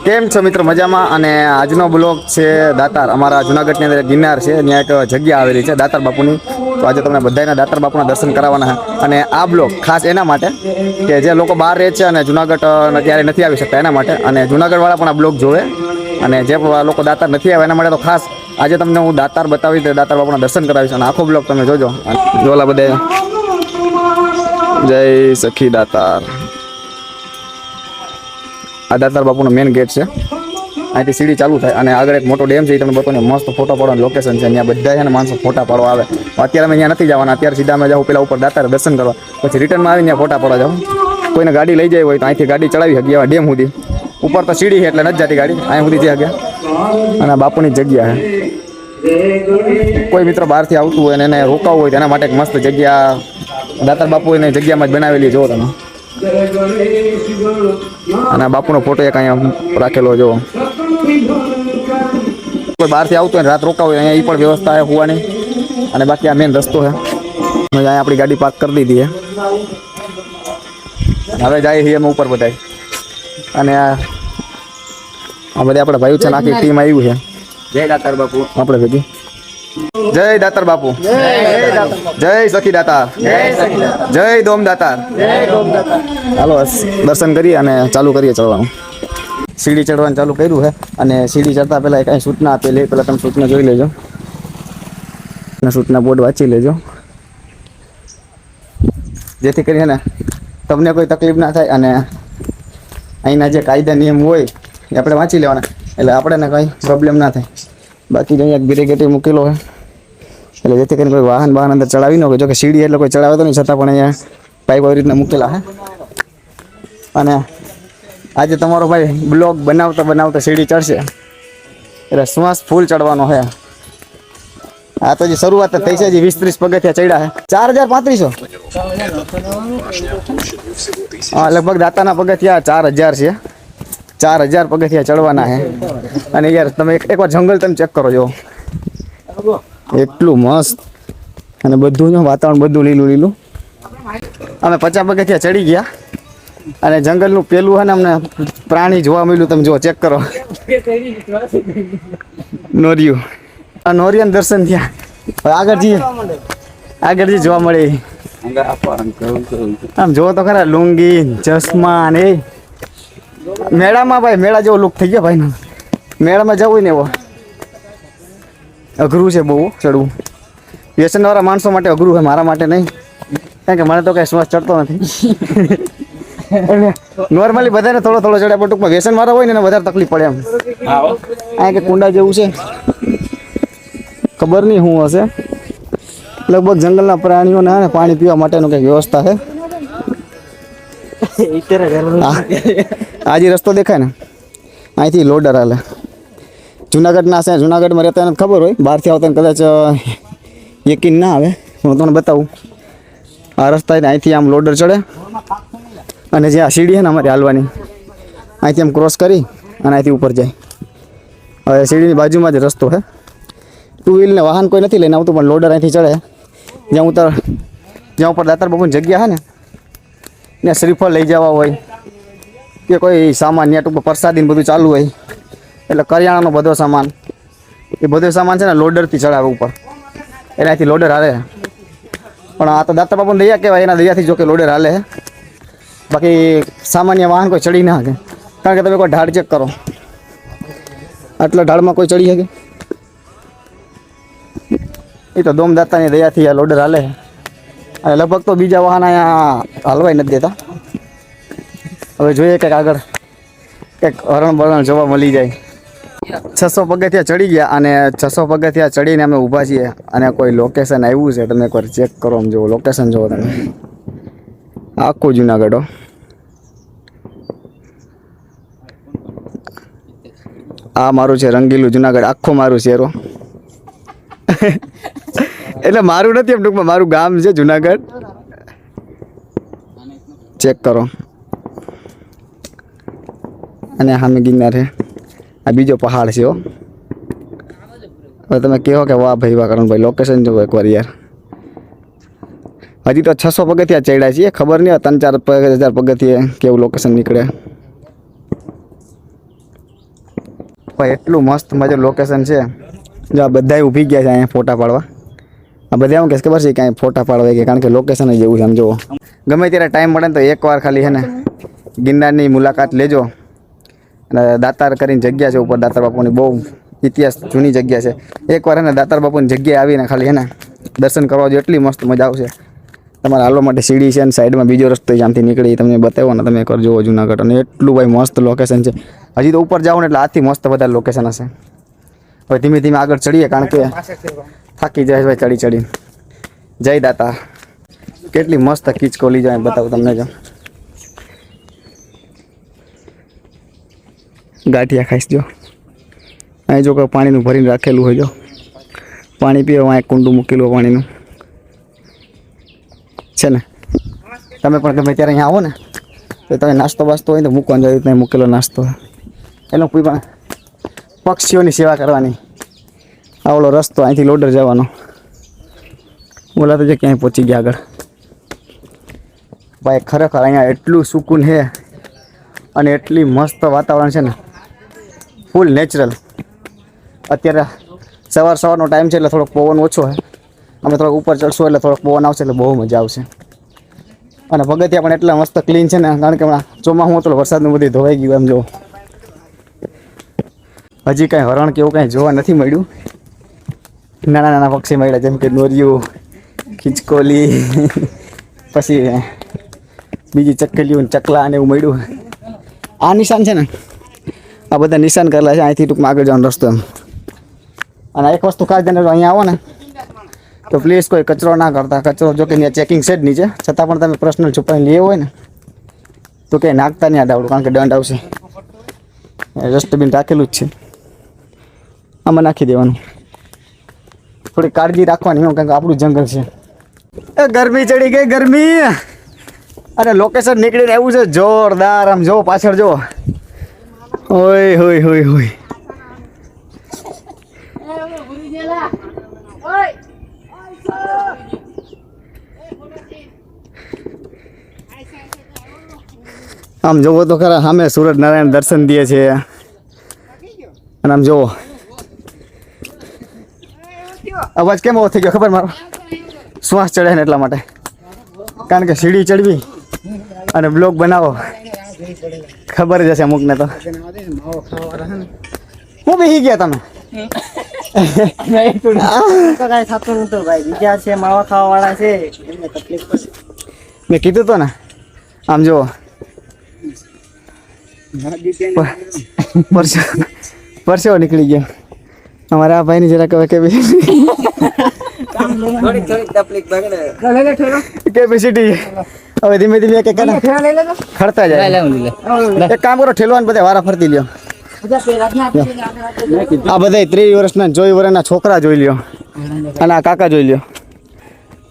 કેમ છો મિત્રો મજામાં? અને આજનો બ્લોગ છે દાતાર, અમારા જુનાગઢની અંદર ગિરનાર છે, ત્યાં એક જગ્યા આવેલી છે દાતાર બાપુની. તો આજે તમને બધાના દાતાર બાપુના દર્શન કરાવવાના છે. અને આ બ્લોગ ખાસ એના માટે કે જે લોકો બહાર રહે છે અને જુનાગઢ ત્યારે નથી આવી શકતા એના માટે, અને જુનાગઢવાળા પણ આ બ્લોગ જોવે, અને જે લોકો દાતાર નથી આવ્યા એના માટે તો ખાસ આજે તમને હું દાતાર બતાવીશ, દાતાર બાપુના દર્શન કરાવીશ. અને આખો બ્લોગ તમે જોજો. જોલા બધે જય સખી દાતાર. આ દાતાર બાપુનો મેઇન ગેટ છે. અહીંથી સીડી ચાલુ થાય અને આગળ એક મોટો ડેમ છે. એ તમને બતાવો. મસ્ત ફોટો પાડવાનું લોકેશન છે. ત્યાં બધા છે ને માણસો ફોટા પાડવા આવે. અત્યારે અમે ત્યાં નથી જવાના, અત્યારે સીધા અમે જાઉં પેલા ઉપર દાતાર દર્શન કરવા, પછી રિટર્નમાં આવીને ત્યાં ફોટા પાડવા જાઉં. કોઈને ગાડી લઈ જાય હોય તો અહીંથી ગાડી ચડાવી શકીએ ડેમ સુધી. ઉપર તો સીડી છે એટલે નથી જતી ગાડી, અહીં સુધી જઈ શકે. અને બાપુની જગ્યા છે. કોઈ મિત્ર બહારથી આવતું હોય અને એને રોકાવવું હોય તેના માટે એક મસ્ત જગ્યા દાતાર બાપુ એને જગ્યામાં જ બનાવેલી જો તમે. અને બાપુનો ફોટો એક અહીંયા રાખેલો જો. કોઈ બહારથી આવતું હોય રાત રોકાવ હોય અહીંયા એ પણ વ્યવસ્થા છે હોવાની. અને બાકી આ મેન રસ્તો છે. અહીંયા આપણી ગાડી પાર્ક કરી દીધી છે. હવે જાય છીએ અમે ઉપર બધા. અને આ બધા આપણા ભાઈઓ છે, આખી ટીમ આવ્યું છે. જય દાતાર બાપુ આપણે ભેગી. જય દાતાર બાપુ, જય સખી દાતાર, જય દોમ દાતાર. હાલો દર્શન કરીએ અને ચાલુ કરીએ ચડવાનું. સીડી ચડવાનું ચાલુ કર્યું છે. અને સીડી ચડતા પહેલાં કાંઈ સૂચના આપેલી, પહેલાં તમે સૂચના જોઈ લેજો અને સૂચના બોર્ડ વાંચી લેજો, જેથી કરીને તમને કોઈ તકલીફ ના થાય. અને અહીંના જે કાયદા નિયમ હોય એ આપણે વાંચી લેવાના, એટલે આપણને કંઈ પ્રોબ્લેમ ના થાય. બાકી અહીંયા બેરીકેટી મૂકેલો હોય એટલે જેથી કરીને કોઈ વાહન અંદર ચડાવી ન હોય. જો કે સીડી એટલે કોઈ ચડાવે તો નહીં, છતાં પણ અહીંયા પાઇપ આવી રીતના મૂકેલા છે. અને આજે તમારો ભાઈ બ્લોગ બનાવતા સીડી ચડશે એટલે શ્વાસ ફૂલ ચડવાનો છે. આ તો જે શરૂઆત થઈ છે, જે 20-30 પગથિયા ચડ્યા છે. 4,035 હા, લગભગ દાતાના પગથિયા 4,000 છે. 4,000 પગથિયા ચડવાના છે. અને યાર તમે એકવાર જંગલ તમે ચેક કરો જો, એટલું મસ્ત. અને બધું જો વાતાવરણ બધું લીલું લીલું. અમે 50 પગથિયા ચડી ગયા અને જંગલનું પેલું છે ને અમને પ્રાણી જોવા મળ્યું. તમે જો ચેક કરો, નોરિયું. આ નોરિયાના દર્શન થયા. હવે આગળ જઈએ જોવા મળે. આમ જોવો તો ખરા, લુંગી ચશ્મા ને મેળામાં ભાઈ, મેળા જેવો લુક થઈ ગયો ભાઈ. મેળામાં જવું ને એવો અઘરું છે બહુ ચડવું. વ્યસનવાળા માણસો માટે અઘરું છે, મારા માટે નહીં, કારણ કે મને તો કાંઈ શ્વાસ ચડતો નથી. એટલે નોર્મલી બધાને થોડો થોડો ચડે, પણ ટૂંકમાં વ્યસનવાળા હોય ને એને વધારે તકલીફ પડે એમ. આ કે કુંડા જેવું છે, ખબર નહીં શું હશે. લગભગ જંગલના પ્રાણીઓને પાણી પીવા માટેનું કંઈક વ્યવસ્થા છે. આજે રસ્તો દેખાય ને, અહીંથી લોડર હાલે. જુનાગઢના છે, જુનાગઢમાં રહેતા એને ખબર હોય, બહારથી આવતા કદાચ યકીન ના આવે. હું તમને બતાવું. આ રસ્તા અહીંથી આમ લોડર ચડે અને જે આ સીડી છે ને અમારી હાલવાની, અહીંથી આમ ક્રોસ કરી અને અહીંથી ઉપર જાય. હવે સીડીની બાજુમાં જ રસ્તો છે. ટુ વ્હીલને વાહન કોઈ નથી લઈને આવતું, પણ લોડર અહીંથી ચડે. જ્યાં ઉપર દાતાર બાપુની જગ્યા છે ને, ત્યાં શ્રીફળ લઈ જવા હોય કે કોઈ સામાન, ત્યાં ટૂંકમાં પ્રસાદીને બધું ચાલુ હોય, એટલે કરિયાણાનો બધો સામાન, એ બધો સામાન છે ને લોડરથી ચડાવે ઉપર. એટલે અહીંથી લોડર હાલે. પણ આ તો દાતાર બાપુની દયા કહેવાય, એના દયાથી જો કે લોડર હાલે. બાકી સામાન્ય વાહન કોઈ ચડી ના શકે, કારણ કે તમે કોઈ ઢાળ ચેક કરો, આટલા ઢાળમાં કોઈ ચડી શકે? એ તો દોમ દાતાની દયાથી આ લોડર હાલે. અને લગભગ તો બીજા વાહન અહીંયા હાલવાય નથી દેતા. હવે જોઈએ કંઈક આગળ કંઈક હરણ બરણ જોવા મળી જાય. 600 પગથિયા ચડી ગયા અને 600 પગથિયા ચડીને અમે ઊભા છીએ. અને કોઈ લોકેશન આવ્યું છે, તમે એકવાર ચેક કરો. આમ જુઓ લોકેશન, જુઓ તમે. આખું જુનાગઢ. આ મારું છે રંગીલું જુનાગઢ, આખું મારું શહેરો. એટલે મારું નથી, એમ ટૂંકમાં મારું ગામ છે જુનાગઢ. ચેક કરો. અને સામે ગિરનાર છે. આ બીજો પહાડ છે. હવે તમે કહો કે વાહ ભાઈ વાહ કરણભાઈ, લોકેશન જો એકવાર યાર. હજી તો 600 પગથિયા ચડ્યા છીએ, ખબર નહીં 3-4 હજાર પગથિયે કેવું લોકેશન નીકળે. ભાઈ એટલું મસ્ત મજા લોકેશન છે. જો આ બધા ઊભી ગયા છે અહીંયા ફોટા પાડવા. આ બધા એવું કે ખબર છે કે અહીંયા ફોટા પાડવા કે કારણ કે લોકેશન જ એવું છે. આમ જુઓ ગમે ત્યારે ટાઈમ મળે ને તો એકવાર ખાલી છે ને ગિરનારની મુલાકાત લેજો. અને દાતાર કરીને જગ્યા છે ઉપર, દાતાર બાપુની બહુ ઇતિહાસ જૂની જગ્યા છે. એકવાર ને દાતાર બાપુની જગ્યાએ આવીને ખાલી છે ને દર્શન કરવા જો એટલી મસ્ત મજા આવશે. તમારે હાલવા માટે સીડી છે અને સાઈડમાં બીજો રસ્તો જ્યાંથી નીકળી તમને બતાવો ને તમે એકવાર જુઓ જુનાગઢ. અને એટલું ભાઈ મસ્ત લોકેશન છે. હજી તો ઉપર જાઓ ને એટલે આથી મસ્ત બધા લોકેશન હશે. હવે ધીમે ધીમે આગળ ચડીએ કારણ કે થાકી જાય ભાઈ ચડી ચડી. જય દાતા. કેટલી મસ્ત કિચકોલી જાય બતાવું તમને. જો ગાંઠિયા ખાઈશ. જો અહીં જો કોઈ પાણીનું ભરીને રાખેલું હોય, જો પાણી પીવા એક કુંડું મૂકેલું પાણીનું છે ને. તમે પણ ગમે ત્યારે અહીંયા આવો ને તો તમે નાસ્તો બાસ્તો હોય તો મૂકવાનો જોઈએ. ત્યાં મૂકેલો નાસ્તો એનો પણ પક્ષીઓની સેવા કરવાની. આવડો રસ્તો અહીંથી લોડર જવાનો. બોલાતો છે ક્યાંય પહોંચી ગયા આગળ. ભાઈ ખરેખર અહીંયા એટલું સુકૂન છે અને એટલી મસ્ત વાતાવરણ છે ને, ફૂલ નેચરલ. અત્યારે સવારનો ટાઈમ છે એટલે થોડોક પવન ઓછો છે. અમે થોડોક ઉપર ચડશું એટલે થોડોક પવન આવશે એટલે બહુ મજા આવશે. અને પગથિયા પણ એટલા મસ્ત ક્લીન છે ને, કારણ કે હમણાં ચોમાસું હતું વરસાદનું બધું ધોવાઈ ગયું. એમ જો હજી કાંઈ હરણ કે એવું કાંઈ જોવા નથી મળ્યું. નાના નાના પક્ષી મળ્યા જેમ કે નોરિયું, ખિચકોલી, પછી બીજી ચકલીઓ ચકલા અને એવું મળ્યું. આ નિશાન છે ને, આ બધા નિશાન કરેલા છે. અહીંથી ટૂંકમાં આગળ જવાનો રસ્તો એમ. અને એક વસ્તુ ખાસ ધ્યાન રાખજો, અહીંયા આવો ને તો પ્લીઝ કોઈ કચરો ના કરતા. કચરો જો કે ત્યાં ચેકિંગ છે જ નીચે, છતાં પણ તમે પર્સનલ છુપાઈને લેવો હોય ને તો કંઈ નાખતા નહીં આવડું, કારણ કે દંડ આવશે. ડસ્ટબિન રાખેલું જ છે, આમાં નાખી દેવાનું. થોડી કાળજી રાખવાની હું, કારણ કે આપણું જંગલ છે. એ ગરમી ચડી ગઈ ગરમી. અને લોકેશન નીકળીને એવું છે જોરદાર. આમ જો પાછળ જો, ઓય હોય હોય હોય. આમ જોવો તો ખરા સામે સૂરજ નારાયણ દર્શન દે છે. અને આમ જોવો અવાજ કેમ એવો થઈ ગયો ખબર? મારો શ્વાસ ચડે ને એટલા માટે, કારણ કે સીડી ચડવી અને બ્લોગ બનાવો ખબર જ હશે અમુકને. તો હું બેસી ગયા તમે? મેં કીધું તો ને. આમ જુઓ પરસેવો નીકળી ગયો. અમારા આ ભાઈની જરાક હવે કેપેસિટી હવે ધીમે ધીમે ખડતા જાય. એક કામ કરો, ઠેલવાને બધા વારા ફરતી લ્યો. આ બધા 30 વર્ષના 24 વર્ષના છોકરા જોઈ લ્યો અને આ કાકા જોઈ લ્યો.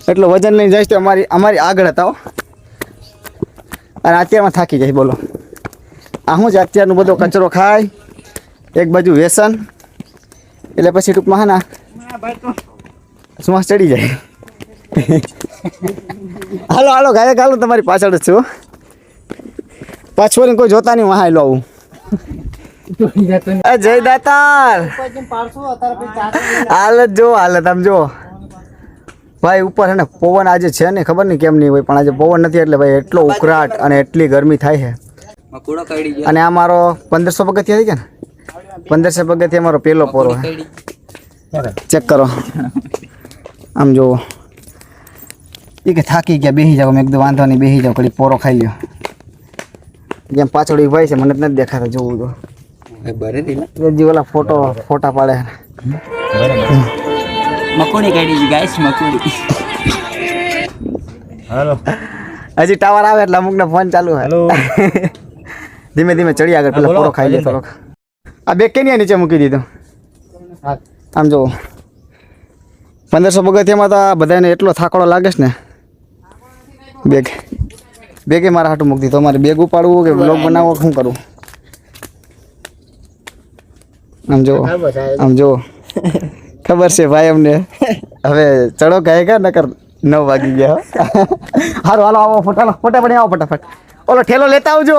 એટલું વજન લઈને જઈશ તો અમારી આગળ હતા. અને અત્યારમાં થાકી જાય. બોલો આ શું છે? અત્યારનું બધો કચરો ખાય, એક બાજુ વ્યસન, એટલે પછી ટૂંકમાં હા ના શ્વાસ ચડી જાય. હાલો હાલો ગાયક હાલો, તમારી પાછળ જ છું. પાછળ કોઈ જોતા નહીં. વાહ હાલો આવું. જય દાતાર. હાલત જો, હાલત આમ જો ભાઈ. ઉપર હે ને પવન આજે છે ને, ખબર નહીં કેમ નહીં હોય, પણ આજે પવન નથી એટલે ભાઈ એટલો ઉકળાટ અને એટલી ગરમી થાય છે. અને આ મારો 1500 પગથિયા થઈ ગયા ને, 1500 પગથિયા મારો પહેલો પોરો ચેક કરો. આમ જુઓ એ કે થાકી ગયા, બેસી જાવ. મેં એકદમ વાંધો નહીં, બેસી જાવ, કડી પોરો ખાઈ લ્યો. જેમ પાછળ ભાઈ છે મને જ નથી દેખાતા. જોવું તો હજી ઓલા ફોટા પાડે. મકોડી કાઢી ગાઈસ, મકોડી. હાલો હજી ટાવર આવે એટલે અમુકને ફોન ચાલુ. હેલો ધીમે ધીમે ચડી આગળ. પેલા પોરો ખાઈ લે થોડોક. આ બેગ કે નહીં નીચે મૂકી દીધો. આમ જો 1500 પગથિયામાં તો આ બધાને એટલો થાકડો લાગે છે ને. બેગે મારા હાટું મૂકી દીધો. મારે બેગ ઉપાડવું કે બ્લોગ બનાવવો, શું કરવું? આમ જો આમ જો ખબર છે ભાઈ અમને. હવે ચડો ગાય નકર 9 વાગી ગયા. હારું હાલો આવો, ફોટા પડી આવો ફટાફટ. ઓલો ઠેલો લેતા આવજો.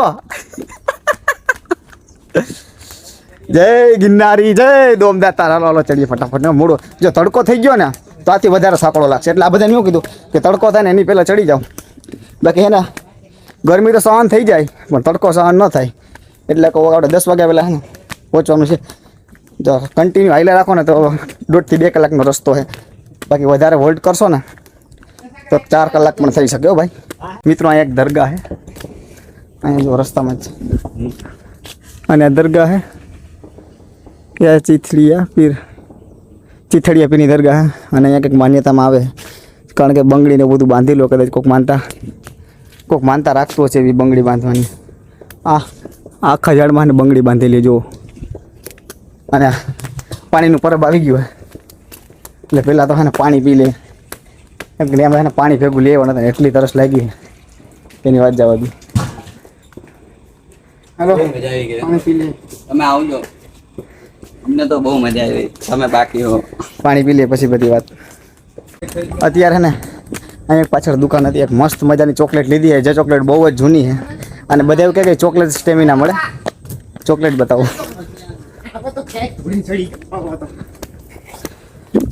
જય ગિરનારી જય દોમદાર તારા લાલો ચડીએ ફટાફટ ને મોડો જો તડકો થઈ ગયો ને તો આથી વધારે સાંકળો લાગશે એટલે આ બધાને એવું કીધું કે તડકો થાય ને એની પહેલાં ચડી જાઓ બાકી હે ને ગરમી તો સહન થઈ જાય પણ તડકો સહન ન થાય એટલે કહું આપણે 10 વાગ્યા પહેલાં હે ને પહોંચવાનું છે જો કન્ટિન્યુ હાઈલા રાખો ને તો 1.5 થી 2 કલાકનો રસ્તો છે બાકી વધારે હોલ્ડ કરશો ને તો 4 કલાક પણ થઈ શકે હો ભાઈ મિત્રો અહીંયા એક દરગાહ છે અહીંયા જો રસ્તામાં જ અને આ દરગાહ છે કે ચીથડિયા પીરની દરગાહ અને અહીંયા કંઈક માન્યતામાં આવે કારણ કે બંગડીને બધું બાંધી લો કદાચ કોઈક માનતા રાખતો હશે એવી બંગડી બાંધવાની આખા ઝાડમાં બંગડી બાંધેલી જુઓ અને પાણીનું પરબ આવી ગયું એટલે પહેલાં તો હે ને પાણી પી લે એમ કે એમાં પાણી ભેગું લેવાનું હતા એટલી તરસ લાગી એની વાત જવા દી હાલો પાણી પી લે તમે આવજો અમને તો બહુ મજા આવી તમે બાકી હો પાણી પી લે પછી બધી વાત અત્યારે ને અહીંયા પાછળ દુકાન હતી એક મસ્ત મજાની ચોકલેટ લીધી છે જે ચોકલેટ બહુ જ જૂની છે અને બધા એવું કહે કે ચોકલેટ સ્ટેમિના મળે ચોકલેટ બતાવો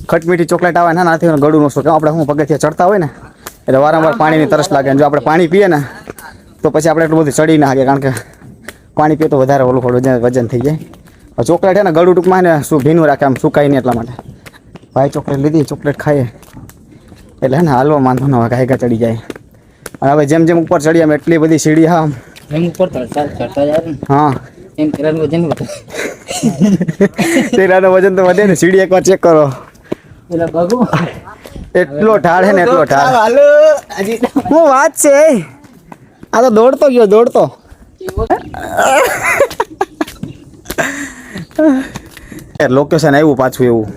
ખટમીઠી ચોકલેટ આવે ને નાથી ગળું નો શોખ આપણે શું પગથિયા ચડતા હોય ને એટલે વારંવાર પાણીની તરસ લાગે જો આપણે પાણી પીએ ને તો પછી આપણે એટલું બધું ચડી ના શકે કારણ કે પાણી પીએ તો વધારે ઓલું વજન થઈ જાય ચોકલેટ છે ને ગળું ટૂંકમાં ને શું ભીનું રાખે આમ સુકાય નહીં એટલા માટે ભાઈ ચોકલેટ લીધી ચોકલેટ ખાઈએ એટલે ને હાલવા માંધો ન હોય ગાયકા ચડી જાય અને હવે જેમ જેમ ઉપર ચડીએ એમ એટલી બધી સીડી હા એમ ઉપર ચડતા જાય ને હા એમ તેરાનું વજન વધે તેરાનું વજન તો વધે ને સીડી એકવાર ચેક કરો પેલા બાબુ એટલો ઢાળ છે ને એટલો ઢાળ હું વાત છે આ તો દોડતો ગયો દોડતો લોકેશન આવ્યું પાછું એવું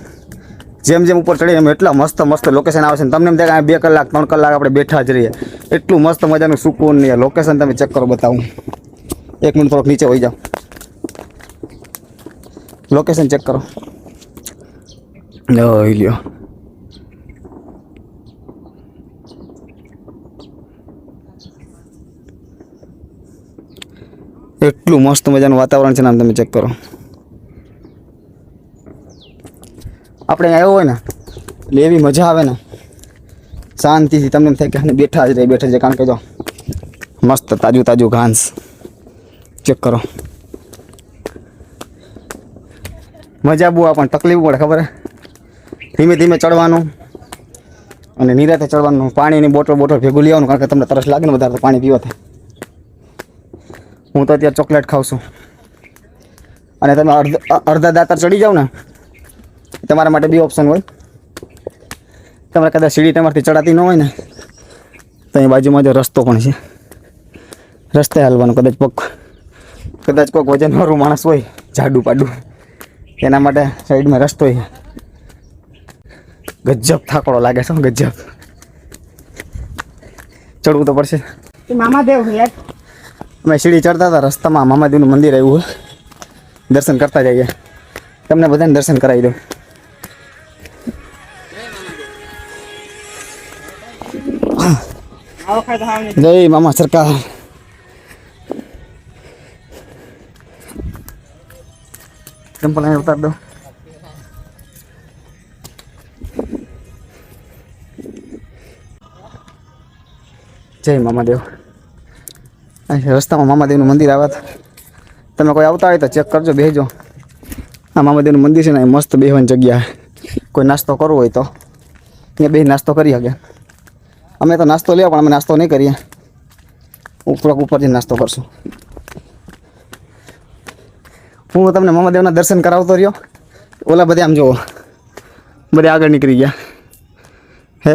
જેમ જેમ ઉપર ચડીએ એમ એટલા મસ્ત મસ્ત લોકેશન આવે છે ને તમને એમ થાય 2 કલાક 3 કલાક આપણે બેઠા જ રહીએ એટલું મસ્ત મજાનું સુકૂન ને લોકેશન તમે ચેક કરો બતાવું 1 મિનિટ થોડોક નીચે હોઈ જાઓ લોકેશન ચેક કરો લ્યો એટલું મસ્ત મજાનું વાતાવરણ છે ને તમે ચેક કરો આપણે આવ્યો હોય ને એટલે એવી મજા આવે ને શાંતિથી તમને એમ થાય કે બેઠા જ રહે કારણ કે જો મસ્ત તાજું ઘાસ ચેક કરો મજા બહુ પણ તકલીફ પડે ખબર ધીમે ધીમે ચડવાનું અને નિરાતે ચડવાનું પાણીની બોટલ ભેગું લેવાનું કારણ કે તમને તરસ લાગે ને વધારે તો પાણી પીવા થાય હું તો અત્યારે ચોકલેટ ખાઉં છું અને તમે અડધા દાતર ચડી જાઓ ને તમારા માટે બી ઓપ્શન હોય તમારે કદાચ સીડી તમારથી ચડાતી ન હોય ને તો અહીં બાજુમાં જો રસ્તો પણ છે રસ્તે હાલવાનું કદાચ કોઈક વજનવાળું માણસ હોય જાડું પાડું એના માટે સાઈડમાં રસ્તો છે ગજબ થાકડો લાગે છે ગજબ ચડવું તો પડશે મામાદેવ યાર અમે સીડી ચડતા હતા રસ્તામાં મામાદેવનું મંદિર આવ્યું દર્શન કરતા જઈએ તમને બધાને દર્શન કરાવી દઉં જય મામા સરકાર ચંપલ અહીં ઉતાર દો જય મામાદેવ અહીં રસ્તામાં મામાદેવનું મંદિર આવ્યા તમે કોઈ આવતા હોય તો ચેક કરજો બેસજો આ મામાદેવનું મંદિર છે ને મસ્ત બેહવાની જગ્યા કોઈ નાસ્તો કરવો હોય તો અહીંયા બે નાસ્તો કરી શકે અમે તો નાસ્તો લેવા પણ અમે નાસ્તો નહીં કરીએ ઉપરથી નાસ્તો કરશું હું તમને મામાદેવના દર્શન કરાવતો રહ્યો ઓલા બધે આમ જુઓ બધે આગળ નીકળી ગયા હે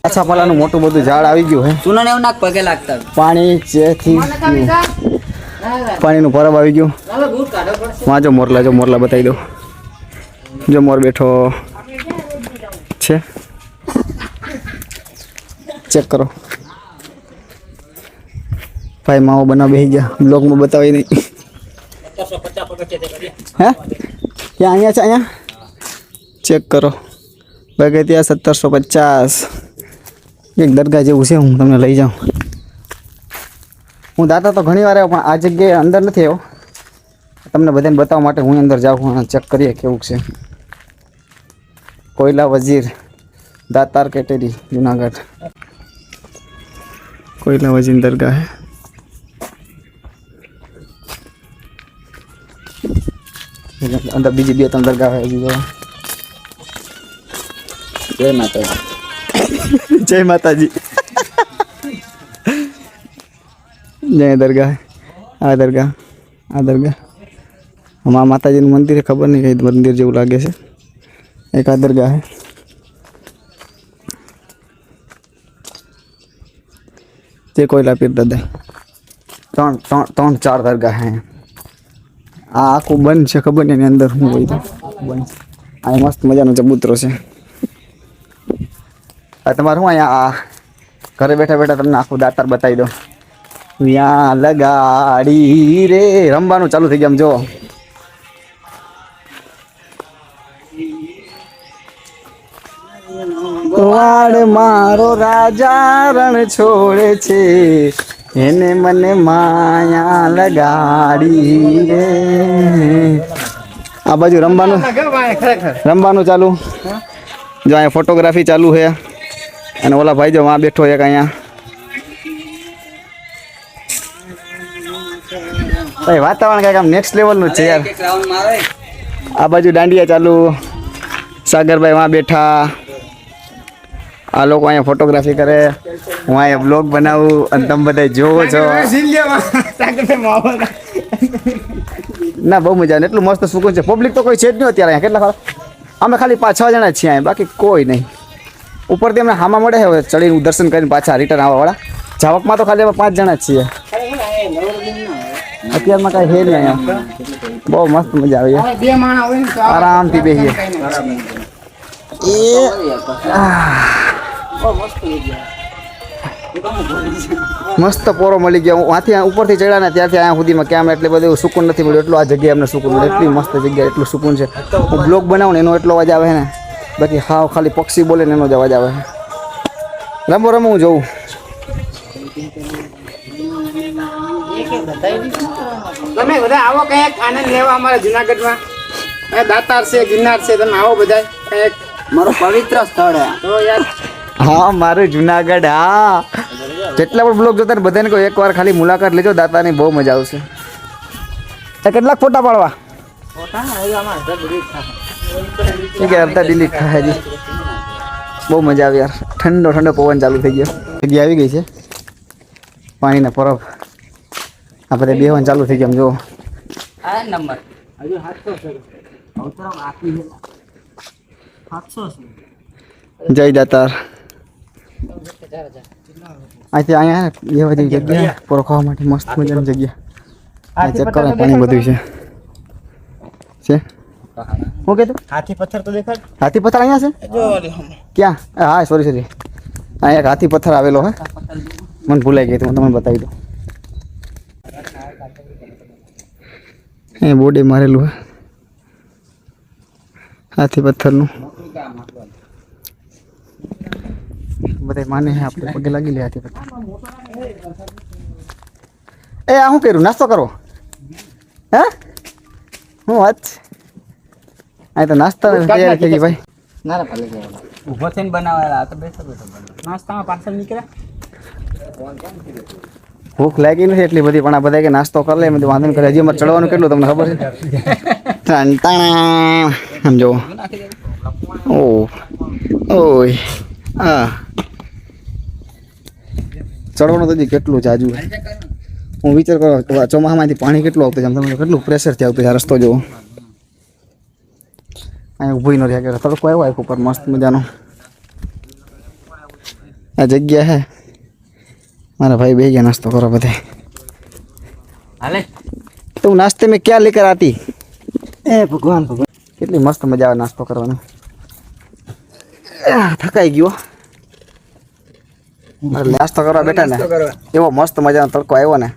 પાછા પાલાનું મોટું બધું ઝાડ આવી ગયું હે સુનો ને એવું નાક પગે લાગતા પાણી જેથી પાણીનું પરબ આવી ગયું માં જો મોરલા બતાવી દો જો મોર બેઠો છે ચેક કરો ભાઈ માવો બનાવ બેસી ગયા બ્લોગમાં બતાવી નહીં હે ક્યાં અહીંયા છે અહીંયા ચેક કરો ભાઈ ત્યાં 1750 એક દરગાહ જેવું છે હું તમને લઈ જાઉં હું દાતા તો ઘણી વાર આવ્યો પણ આ જગ્યાએ અંદર નથી આવ્યો. તમને બધાને બતાવવા માટે હું અંદર જાઉં અને ચેક કરીએ કેવું છે. કોયલા વજીર દાતાર કેટેરી જુનાગઢ. કોયલા વજીર દરગાહ હે. અંદર બીજી 2-3 દરગાહ હે હજી. જય માતા. જય માતાજી. જય દરગાહ. આ દરગાહ, આ દરગાહ. અમારા માતાજીનું મંદિર છે, ખબર નહીં કઈ મંદિર જેવું લાગે છે. એક આ દરગાહ હે. તે કોયલા પીર દાદા. 3-4 દરગાહ હે. આ આખું બંધ છે, ખબર નહીં એની અંદર શું હોય તો બંધ. આ મસ્ત મજાનો ચબૂતરો છે. આ તમારે શું અહીંયા આ ઘરે બેઠા બેઠા તમને આખું દાતાર બતાવી દો. ત્યાં લગાડી રે રમવાનું ચાલુ થઈ ગયા. આમ જો વાડ મારો રાજા રણ છોડે છે, એને મને માયા લગાડી રે. આ બાજુ રમવાનું ચાલુ. જો અહીંયા ફોટોગ્રાફી ચાલુ છે અને ઓલા ભાઈ જો વાં બેઠો એક અહીંયા. ભાઈ વાતાવરણ કાંઈક આમ નેક્સ્ટ લેવલનું છે યાર. એક રાઉન્ડ મારે. આ બાજુ દાંડિયા ચાલુ. સાગરભાઈ વાં બેઠા. આ લોકો અહીંયા ફોટોગ્રાફી કરે, હું અહીંયા બ્લોગ બનાવું અને તમે બધા જોવો છો. ના બહુ મજા આવે, એટલું મસ્ત સુકૂન છે. પબ્લિક તો કોઈ છે જ નહીં અત્યારે અહીંયા. કેટલા અમે ખાલી 5-6 જણા જ છીએ અહીંયા, બાકી કોઈ નહીં. ઉપરથી અમને હામાં મળે છે ચડીને દર્શન કરીને પાછા રિટર્ન આવવાવાળા. જાવકમાં તો ખાલી અમે 5 જણા જ છીએ. અત્યારમાં કાંઈ છે નહીં અહીંયા. બહુ મસ્ત મજા આવે છે. આરામથી બેસીએ. મસ્ત પોરો મળી ગયો. ત્યાંથી ઉપરથી ચડ્યા ને ત્યારથી અહીંયા સુધીમાં કેમ એટલે બધું સુકૂન નથી મળ્યું. એટલું આ જગ્યાએ અમને સુકૂન મળે. એટલી મસ્ત જગ્યા, એટલું સુકૂન છે. હું બ્લોગ બનાવું ને એનો એટલો અવાજ આવે ને, બાકી હાવ ખાલી પક્ષી બોલે ને એનો જ અવાજ આવે. રમો હું જોઉં. તમે બધા આવો કંઈક આનંદ લેવા અમારા જુનાગઢમાં. દાતાર છે, ગિરનાર છે, તમે આવો બધા કંઈક. મારું પવિત્ર સ્થળ હે. તો યાર હા મારું જુનાગઢ. હા જેટલા પણ બ્લોગ જોતા ને બધાને કહો એકવાર ખાલી મુલાકાત લેજો દાતાની, બહુ મજા આવશે. કેટલાક ફોટા પાડવા ઠીક है અડધા ડિલીટ થાય હજી. બહુ મજા આવી યાર. ઠંડો ઠંડો પવન ચાલુ થઈ ગયો. જગ્યા આવી ગઈ છે પાણીના પરબ. આ બધે બેહવાનું ચાલુ થઈ ગયા. જો આ નંબર હજુ 700 છે. અવતરમ આખી છે 700 છે. જય દાતાર. અહીંથી અહીંયા એ બધી જગ્યા પોરો ખાવા માટે મસ્ત મજાની જગ્યા. આ ચેક કરો પાણી બધું છે. શું કીધું? હાથી પથ્થર તો દેખાડ. હાથી પથ્થર અહીંયા છે? ક્યાં? હા સોરી અહીંયા એક હાથી પથ્થર આવેલો હે. મને ભૂલાઈ ગઈ, હું તમને બતાવી દઉં. એ બોડી મારેલું હે હાથી પથ્થરનું. બધા માને હે આપણે પગે લાગી લે હાથી પથ્થર. એ આ શું કર્યું? નાસ્તો કરો હે? હું વાત અહીં તો નાસ્તા તૈયાર થઈ ગઈ ભાઈ. ના ના ભલે ઊભો થઈને બનાવેલા. આ તો બેઠો બેઠો નાસ્તામાં પાર્સલ નીકળ્યા. ભૂખ લાગી નથી એટલી બધી, પણ આ બધા કે નાસ્તો કરી લે. મેં વાંધો નહીં કરે. હજી અમારે ચડવાનું કેટલું તમને ખબર છે? સમજો. ઓ ઓય હા ચડવાનું તો હજી કેટલું જાજુ. હું વિચાર કરો કે ચોમાસામાંથી પાણી કેટલું આવતું છે. આમ તમને કેટલું પ્રેશરથી આવતું છે. આ રસ્તો જોવો. અહીંયા ઊભી ન રહ્યા કે તડકો આવ્યો આખો ઉપર મસ્ત મજાનો. આ જગ્યા હે. મારા भाई બેહી ગયા नाश्ता करो बधे. હાલે तुम नाश्ते में क्या लेकर आती? ए भगवान भगवान कितनी मस्त मजा આવે नाश्तो કરવાનો. થકાઈ ગયો. નાસ્તો કરવા બેઠા ને એવો મસ્ત મજાનો તડકો આવ્યો ને.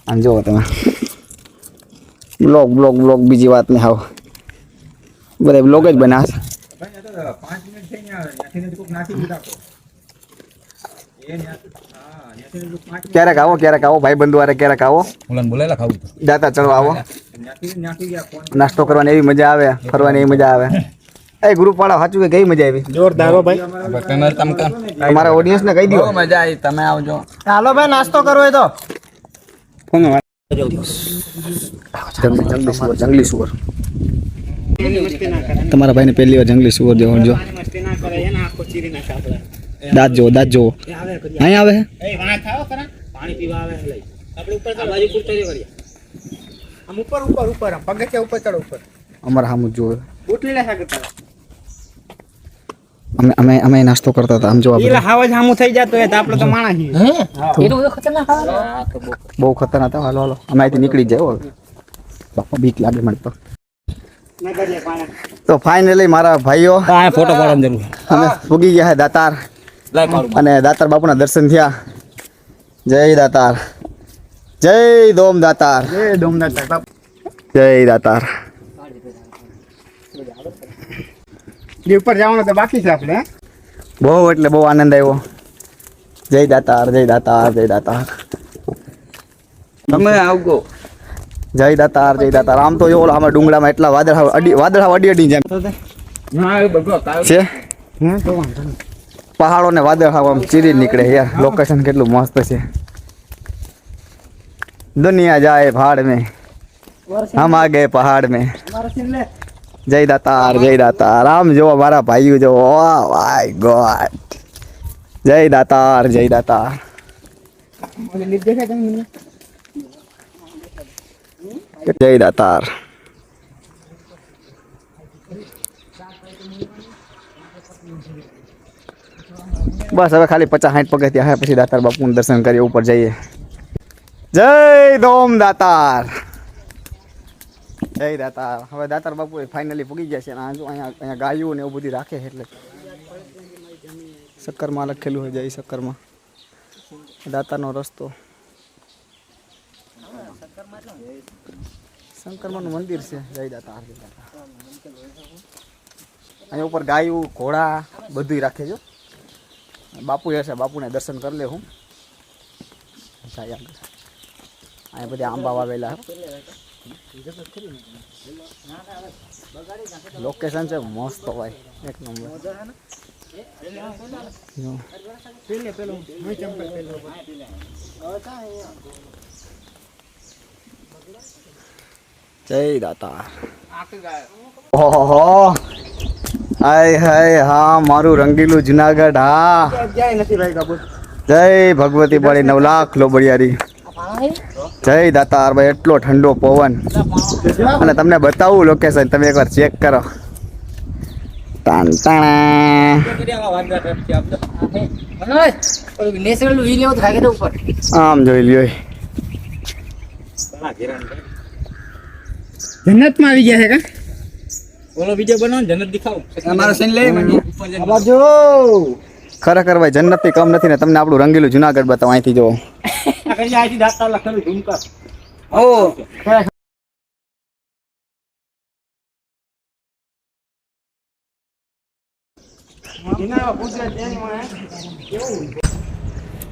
આમ જોવો તમે. બ્લોગ બીજી વાત ને હાવ બધા બ્લોગ જ બનાવે. 5 મિનિટ થઈ ગયા. નાખીને કોક નાખી દીધા. ક્યારેક આવો ભાઈ બંધુ વારે ક્યારેક આવો બોલેલા ખાવું દાતા ચડવા આવો નાસ્તો કરવાની એવી મજા આવે ફરવાની એવી મજા આવે એ ગ્રુપ વાળા સાચું કે કઈ મજા આવી જોરદાર હો ભાઈ તમારા ઓડિયન્સ ને કહી દો મજા આવી તમે આવજો હાલો ભાઈ નાસ્તો કરવો હોય તો જંગલી સુવર તમારા ભાઈને પહેલી વાર જંગલી સુવર જોવો જો દાંત જોવો અહીં આવે પાણી પીવા આવે લઈ આપણે ઉપર ચાલ બાજુ કુર્તા જે કરીએ આમ ઉપર પગથિયા ઉપર ચડો ઉપર અમારા સામું જોવે ઉઠલી લે સાગર અમે નાસ્તો કરતા હતા આમ જો ઈલા હાવજ હામું થઈ જાતો હોય તો આપણે તો માણસ છીએ એ તો ખતરનાક બહુ ખતરનાક હતા હાલો અમે અહીંથી નીકળી જાય હવે બાપા બીક લાગે મને તો તો ફાઇનલી મારા ભાઈઓ ફોટો પાડવાની જરૂર અમે પૂગી ગયા છે દાતાર અને દાતાર બાપુના દર્શન થયા જય દાતાર જય દોમ દાતાર જય દાતાર ઉપર જવાનું તો બાકી છે આપણે બહુ એટલે બહુ આનંદ આવ્યો જય દાતાર જય દાતાર જય દાતાર તમે આવજો જય દાતાર આમ તો જો આમાં ડુંગળામાં એટલા વાદળા અડી જેમ છે પહાડો ને વાદળ આમ ચીરી નીકળે યાર લોકેશન કેટલું મસ્ત છે દુનિયા જાય ભાડ में हम आ गए पहाड़ में जय दातार आम जो हमारा भाई जो माय गॉड जय दातार जय दातार बस હવે ખાલી 50-60 પગથિયા હે પછી દાતાર બાપુનું દર્શન કરીએ ઉપર જઈએ જય દોમ દાતાર જય દાતાર હવે દાતાર બાપુ ફાઇનલી પૂગી ગયા છે અને આ જો અહીંયા ગાયું ને એવું બધું રાખે એટલે શક્કરમાં લખેલું હોય જય શક્કરમાં દાતારનો રસ્તો શંકરમાનું મંદિર છે જય દાતાર અહીંયા ઉપર ગાયું ઘોડા બધું રાખે છે બાપુ હશે બાપુને દર્શન કરી લે હું અહીંયા બધી આંબા વાવેલા લોકેશન છે મસ્ત ભાઈ એક નંબર જય દાતા ઓહો હાય હા મારું રંગીલું જુનાગઢ હા જય ભગવતી બળી 9 લાખ લોબડિયારી જય દાતાર ભાઈ એટલો ઠંડો પવન અને તમને બતાવું લોકેશન તમે એકવાર ચેક કરો આમ જોઈ લ્યો જન્નતમાં આવી ગયા છે કા ઓલો વિડિયો બનાવો જન્નત દિખાવો અમારો સીન લે મને બાજુ ખરેખર ભાઈ જન્નત થી કમ નથી ને તમને આપણું રંગીલું જુનાગઢ બતાવો અહીંથી જો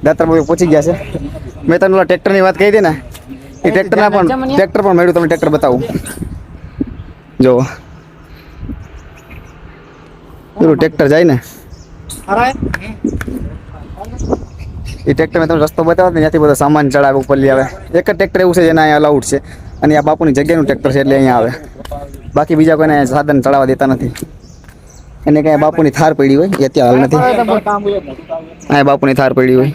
દાતાર બાપુ પહોંચી ગયા છે મેં તને ઓલા ટ્રેક્ટરની વાત કહી હતી ને એ ટ્રેક્ટર પણ મળ્યું તમને ટ્રેક્ટર બતાવું જો પેલું ટ્રેક્ટર જાય ને એ ટ્રેક્ટર મેં તમને રસ્તો બતાવો ને ત્યાંથી બધો સામાન ચડાવે ઉપર લઈ આવે એક જ ટ્રેક્ટર એવું છે જેના અહીંયા અલાઉડ છે અને આ બાપુની જગ્યાનું ટ્રેક્ટર છે એટલે અહીંયા આવે બાકી બીજા કોઈને સાધન ચડાવવા દેતા નથી એને કાંઈ બાપુની થાર પડી હોય એ અત્યારે હાલ નથી અહીંયા બાપુની થાર પડી હોય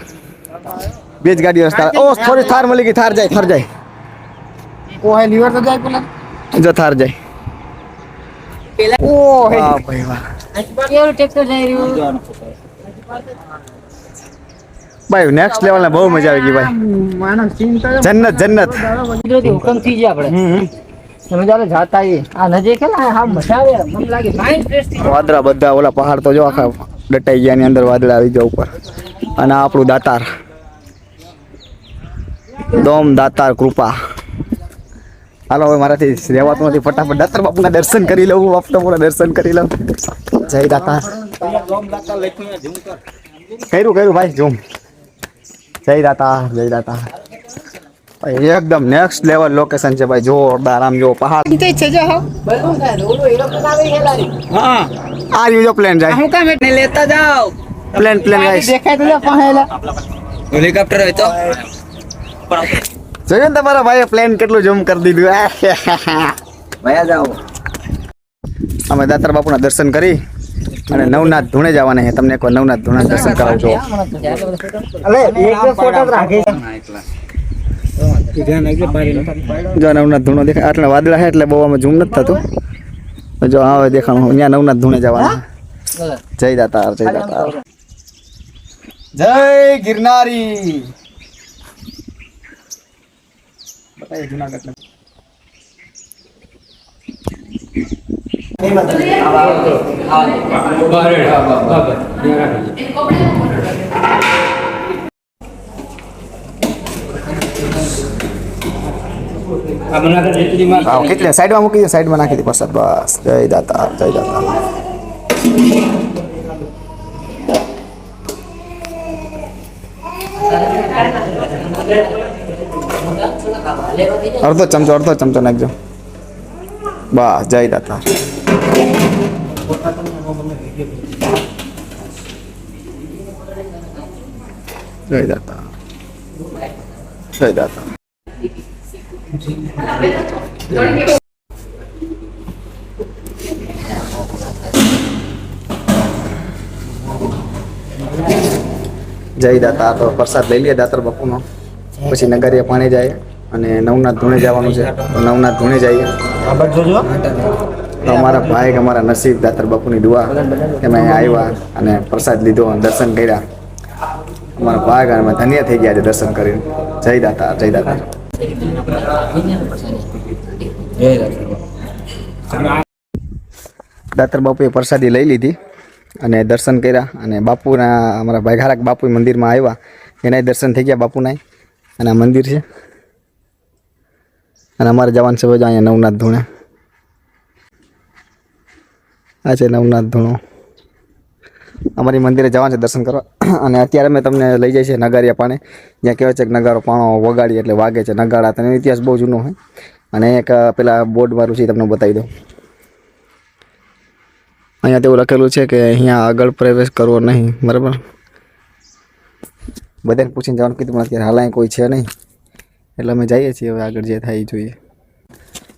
બે જ ગાડીઓ રસ્તા ઓ થોડી થાર મળી ગઈ થાર જાય ઓહે લીવર તો જાય પેલા જો થાર જાય ઓહે વાહ ભાઈ વાહ કેવું ટ્રેક્ટર જઈ રહ્યું ભાઈ નેક્સ્ટ લેવલ ને બહુ મજા આવી ગઈ ભાઈ માનવ ચિંતા જન્નત કુદરતી હુકમ થઈ જાય આપણે તમે ચાલો જાતા આવીએ આ નજીક છે ને હા મજા આવે મને લાગે માઇન્ડ ફ્રેશ થઈ વાદળા બધા ઓલા પહાડ તો જો આખા ડટાઈ ગયા ની અંદર વાદળા આવી ગયા ઉપર અને આ આપણું દાતાર દોમ દાતાર કૃપા હાલો હવે મારાથી રહેવાતું નથી ફટાફટ દાતાર બાપુના દર્શન કરી લઉં બાપુના દર્શન કરી લઉં જય દાતાર કર્યું ભાઈ ઝૂમ જય દાતા જય દાતા ભાઈ એકદમ નેક્સ્ટ લેવલ લોકેશન છે ભાઈ જોરદાર આમ જો પહાડ તે છે જો હા બલૂન થાય રોડો એરોપ્લેન આવે છે લારી હા આ રહ્યું જો પ્લેન જાય હું કામ એટલે લેતા જાઓ પ્લેન ગાઈસ દેખાય તો પહેલા હેલિકોપ્ટર હોય તો જોયું ને તમારા ભાઈએ પ્લેન કેટલું ઝૂમ કરી દીધું ભયા જાઓ અમે દાતાર બાપુના દર્શન કરી અને નવનાથ ધૂણે જવાના છે તમને કોઈ નવનાથ ધૂણા દર્શન કરાવજો અલે એક બે ફોટો રાખે જો નવનાથ ધૂણો દેખાય આટલા વાદળા છે એટલે બહુ આમાં ઝૂમ નથી થતું જો હવે દેખાણું અહીંયા નવનાથ ધૂણે જવાના જય દાતાર જય દાતાર જય ગિરનારી બતાઈએ જુનાગઢ કેટલે સાઈડમાં મૂકી દો સાઈડમાં નાખી દે પ્રસાદ બસ જય દાતા જય દાતા અડધો ચમચો નાખજો બસ જય દાતા જય દાતા જય દાતા જય દાતા તો પ્રસાદ લઈ લઈએ દાતાર બાપુનો પછી નગરીએ પાણી જાય અને નવનાથ ધૂણે જવાનું છે તો નવનાથ ધૂણે જઈએ તો અમારા ભાઈ કે અમારા નસીબ દાતાર બાપુની દુઆ કે અમે અહીંયા આવ્યા અને પ્રસાદ લીધો અને દર્શન કર્યા અમારા ભાઈ અને અમે ધન્ય થઈ ગયા છે દર્શન કરીને જય દાતા જય દાતા દાતાર બાપુએ પ્રસાદી લઈ લીધી અને દર્શન કર્યા અને બાપુના અમારા ભાઈ ઘારાક બાપુ મંદિરમાં આવ્યા એના દર્શન થઈ ગયા બાપુના અને આ મંદિર છે અને અમારે જવાનું છે બધું અહીંયા નવનાથ ધૂણે આ છે નવનાથ ધૂણો અમારી મંદિરે જવાનું છે દર્શન કરવા અને અત્યારે અમે તમને લઈ જઈએ છીએ નગારિયા પાણે જ્યાં કહેવાય છે કે નગારો પાણો વગાડી એટલે વાગે છે નગાડા તેનો ઇતિહાસ બહુ જૂનો હોય અને એક પેલા બોર્ડ મારું છે તમને બતાવી દઉં અહીંયા તેવું લખેલું છે કે અહીંયા આગળ પ્રવેશ કરવો નહીં બરાબર બધાને પૂછીને જવાનું કીધું પણ અત્યારે હાલ અહીં કોઈ છે નહીં એટલે અમે જઈએ છીએ હવે આગળ જે થાય એ જોઈએ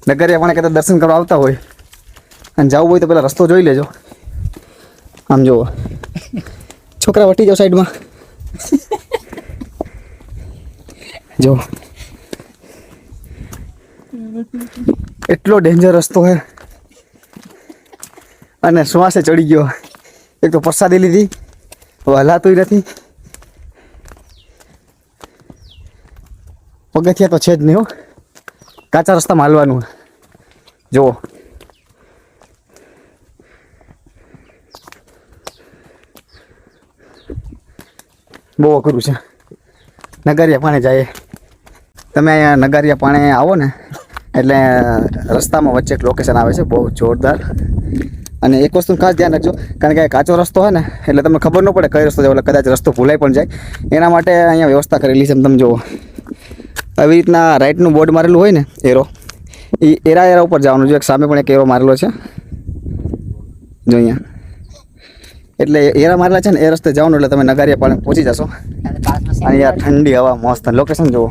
નગરિયા પાણે કદાચ દર્શન કરવા આવતા હોય અને જવું હોય તો પેલા રસ્તો જોઈ લેજો આમ જુઓ છોકરા વટી જાઓ સાઈડમાં જો એટલો ડેન્જર રસ્તો છે અને શ્વાસે ચડી ગયો એક તો પ્રસાદી લીધી હવે હલાતું નથી પગથિયા તો છે જ નહીં હો કાચા રસ્તામાં હાલવાનું જુઓ બહુ અઘરું છે નગારિયા પાણે જાય તમે અહીંયા નગારિયા પાણે આવો ને એટલે રસ્તામાં વચ્ચે એક લોકેશન આવે છે બહુ જોરદાર અને એક વસ્તુ ખાસ ધ્યાન રાખજો કારણ કે કાચો રસ્તો હોય ને એટલે તમને ખબર ન પડે કઈ રસ્તો જાય એટલે કદાચ રસ્તો ભૂલાઈ પણ જાય એના માટે અહીંયા વ્યવસ્થા કરેલી છે તમે જુઓ આવી રીતના રાઈટનું બોર્ડ મારેલું હોય ને એરો એ એરા ઉપર જવાનું જો એક સામે પણ એક એરો મારેલો છે જો અહીંયા એટલે એરા મારેલા છે ને એ રસ્તે જવાનું એટલે તમે નગારિયા પાણે પહોંચી જશો અને યાર ઠંડી હવા મસ્ત લોકેશન જુઓ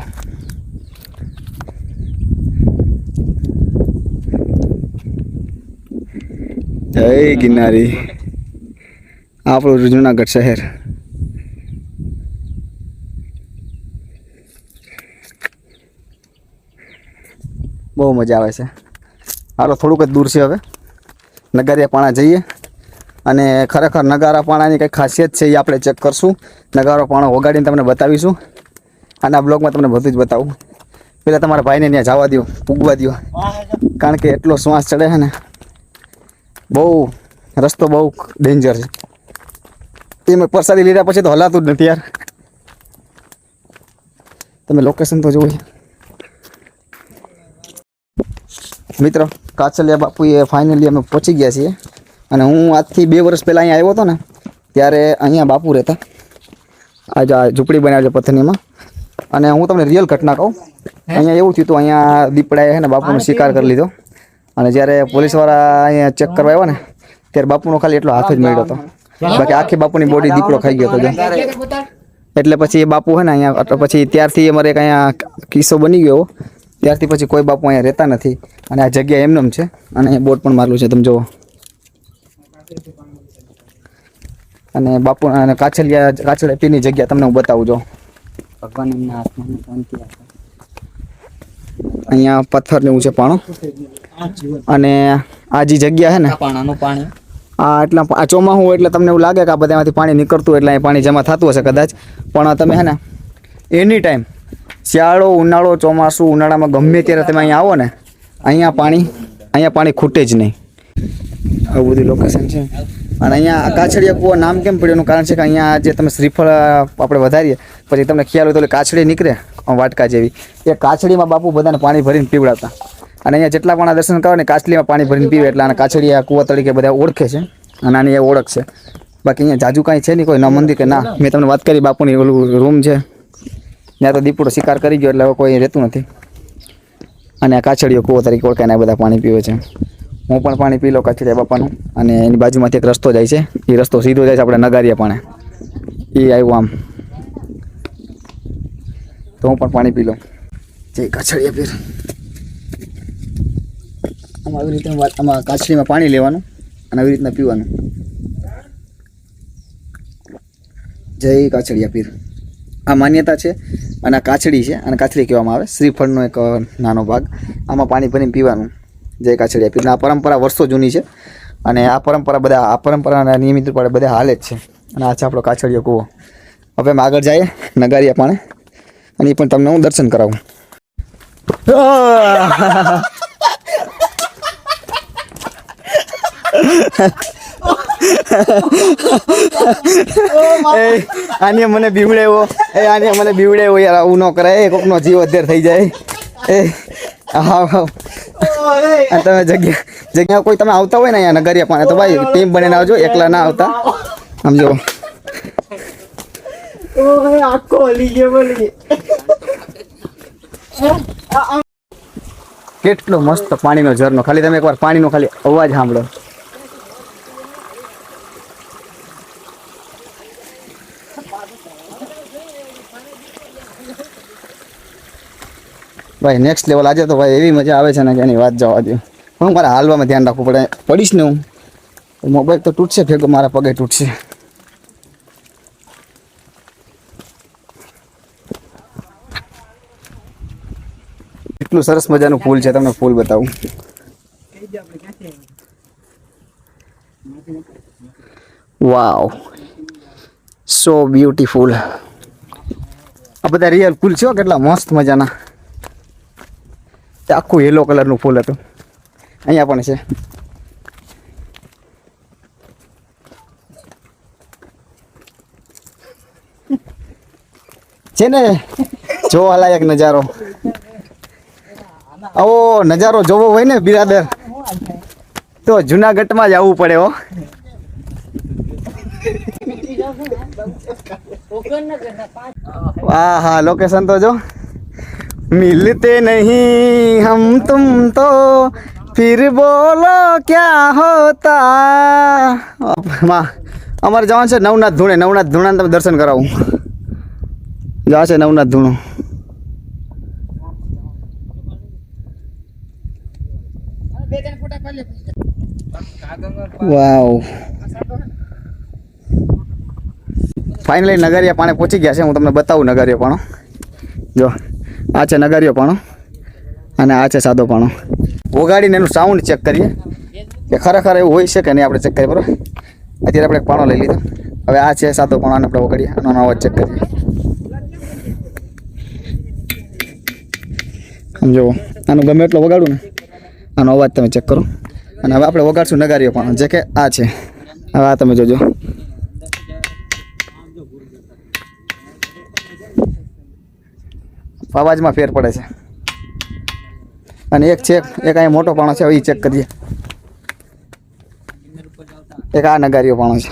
જય ગિરનારી આપણું જુનાગઢ શહેર બહુ મજા આવે છે હાલો થોડુંક જ દૂર છે હવે નગારિયા પાણા જઈએ અને ખરેખર નગારા પાણાની કંઈ ખાસિયત છે એ આપણે ચેક કરશું નગારો પાણો વગાડીને તમને બતાવીશું આના બ્લોગમાં તમને બધું જ બતાવું પહેલાં તમારા ભાઈને ત્યાં જવા દો પૂગવા દો કારણ કે એટલો શ્વાસ ચડે છે ને બહુ રસ્તો બહુ ડેન્જર છે એ મેં પ્રસાદી લીધા પછી તો હલાતું જ નથી યાર તમે લોકેશન તો જોવો મિત્રો કાચલિયા બાપુએ ફાઇનલી અમે પહોંચી ગયા છીએ અને હું આજથી 2 વર્ષ પહેલાં અહીંયા આવ્યો હતો ને ત્યારે અહીંયા બાપુ રહેતા આ ઝૂંપડી બનાવી છે પથ્થરની અને હું તમને રિયલ ઘટના કહું. અહીંયા એવું થયું હતું, અહીંયા દીપડાએ છે ને બાપુનો શિકાર કરી લીધો અને જ્યારે પોલીસવાળા અહીંયા ચેક કરવા આવ્યા ને ત્યારે બાપુનો ખાલી એટલો હાથ જ મળ્યો હતો, બાકી આખી બાપુની બોડી દીપડો ખાઈ ગયો હતો. એટલે પછી એ બાપુ છે ને અહીંયા પછી ત્યારથી અમારે એક અહીંયા કિસ્સો બની ગયો. ત્યારથી પછી કોઈ બાપુ અહીંયા રહેતા નથી અને આ જગ્યા એમનેમ છે અને અહીંયા બોર્ડ પણ મારેલું છે, તમે જુઓ. અને બાપુ અને કાછડિયા પીરની જગ્યા તમને હું બતાવું જો. ભગવાન એમના હાથમાં શાંતિ આપે. અહીંયા પથ્થર ને એવું છે પાણો અને આ જે જગ્યા છે ને પાણાનું પાણી એટલા આ ચોમાસું એટલે તમને એવું લાગે કે આ બધામાંથી પાણી નીકળતું એટલે અહીં પાણી જમા થતું હશે કદાચ, પણ તમે છે ને એની ટાઈમ શિયાળો ઉનાળો ચોમાસું ઉનાળામાં ગમે ત્યારે તમે અહીંયા આવો ને અહીંયા પાણી ખૂટે જ નહીં. આવું બધું લોકેશન છે. અને અહીંયા કાછડિયા કૂવો નામ કેમ પડ્યું એનું કારણ છે કે અહીંયા જે તમે શ્રીફળ આપણે વધારીએ પછી તમને ખ્યાલ હોય તો કાછડી નીકળે વાટકા જેવી, એ કાછડીમાં બાપુ બધાને પાણી ભરીને પીવડાવતા. અને અહીંયા જેટલા પણ આ દર્શન કરો ને કાછડીમાં પાણી ભરીને પીવે એટલે આના કાછડિયા કૂવા તરીકે બધા ઓળખે છે અને આની એ ઓળખ છે. બાકી અહીંયા જાજુ કાંઈ છે નહીં, કોઈ ન મંદિર કે ના. મેં તમને વાત કરી બાપુની ઓલું રૂમ છે ત્યાં તો દીપડો શિકાર કરી ગયો એટલે હવે કોઈ રહેતું નથી અને આ કાછડીઓ કૂવો તરીકે ઓળખાય ને બધા પાણી પીવે છે. હું પણ પાણી પી લો કાછડિયા બાપાનું અને એની બાજુમાંથી એક રસ્તો જાય છે, એ રસ્તો સીધો જાય છે આપણે નગારીયા પાણે, એ આવ્યું આમ તો હું પણ પાણી પી લઉં. જય કાછડિયા પીર. આમાં આવી રીતે આમાં કાછડીમાં પાણી લેવાનું અને આવી રીતના પીવાનું. જય કાછડિયા પીર. આ માન્યતા છે અને આ કાછડી છે અને કાછડી કહેવામાં આવે, શ્રીફળનો એક નાનો ભાગ. આમાં પાણી ભરીને પીવાનું. જય કાછડિયા પીર. આ પરંપરા વર્ષો જૂની છે અને આ પરંપરાના નિયમિત રૂપે બધા હાલે જ છે. અને આ છે આપણો કાછડિયો કૂવો. હવે અમે આગળ જઈએ નગારીયા પાણે અને એ પણ તમને હું દર્શન કરાવું. આને મને બીવડાવ્યો યાર, આવું ન કરાય, કોકનો જીવ અધેર થઈ જાય. હા તમે જગ્યા કોઈ તમે આવતા હોય ને અહીંયા નગરિયા પાણે તો ભાઈ ટીમ બનીને આવજો, એકલા ના આવતા. સમજો કેટલો મસ્ત પાણીનો ઝરનો. ખાલી તમે એકવાર પાણીનો ખાલી અવાજ સાંભળો. ભાઈ નેક્સ્ટ લેવલ. આજે તો ભાઈ એવી મજા આવે છે ને કે એની વાત જવા દો. પણ મારે હાલવામાં ધ્યાન રાખવું પડે, પડીશ ને હું મોબાઈલ તો તૂટશે ભેગો, મારા પગે તૂટશે. એટલું સરસ મજાનું ફૂલ છે, તમને ફૂલ બતાવું. વાવ, સો બ્યુટીફુલ. આ બધા રિયલ ફૂલ છે, કેટલા મસ્ત મજાના. આખું યલો કલરનું ફૂલ હતું. અહીંયા પણ છે ને જોવા લાયક નજારો. આવો નજારો જોવો હોય ને બિરાદર તો જુનાગઢમાં જ આવવું પડે. હો વાહ હા, લોકેશન તો જો. मिलते नहीं हम तुम तो फिर बोलो क्या होता. અમારે જવાનું છે નવનાથ ધૂણે. નવનાથ ધૂણાને તમે દર્શન કરાવું. જવા છે નવનાથ ધૂણો. વાવ, ફાઇનલી નગરિયા પાણે પહોંચી ગયા છે. હું તમને બતાવું નગરિયા પાણો. જો આ છે નગારીયો પાણો અને આ છે સાદો પાણો. વગાડીને એનું સાઉન્ડ ચેક કરીએ કે ખરેખર એવું હોય છે કે નહીં. આપણે ચેક કરીએ બરાબર. અત્યારે આપણે એક પાણો લઈ લીધો. હવે આ છે સાદો પાણો, આને આપણે વગાડીએ, આનો અવાજ ચેક કરીએ. સમજો, આનું ગમે એટલો વગાડું ને આનો અવાજ તમે ચેક કરો. અને હવે આપણે વગાડશું નગારીયો પાણો, જે કે આ છે. હવે આ તમે જોજો. અવાજમાં ફેર પડે છે. અને એક છે એક અહીંયા મોટો પાણો છે, હવે એ ચેક કરીએ. એક આ નગારીયો પાણો છે.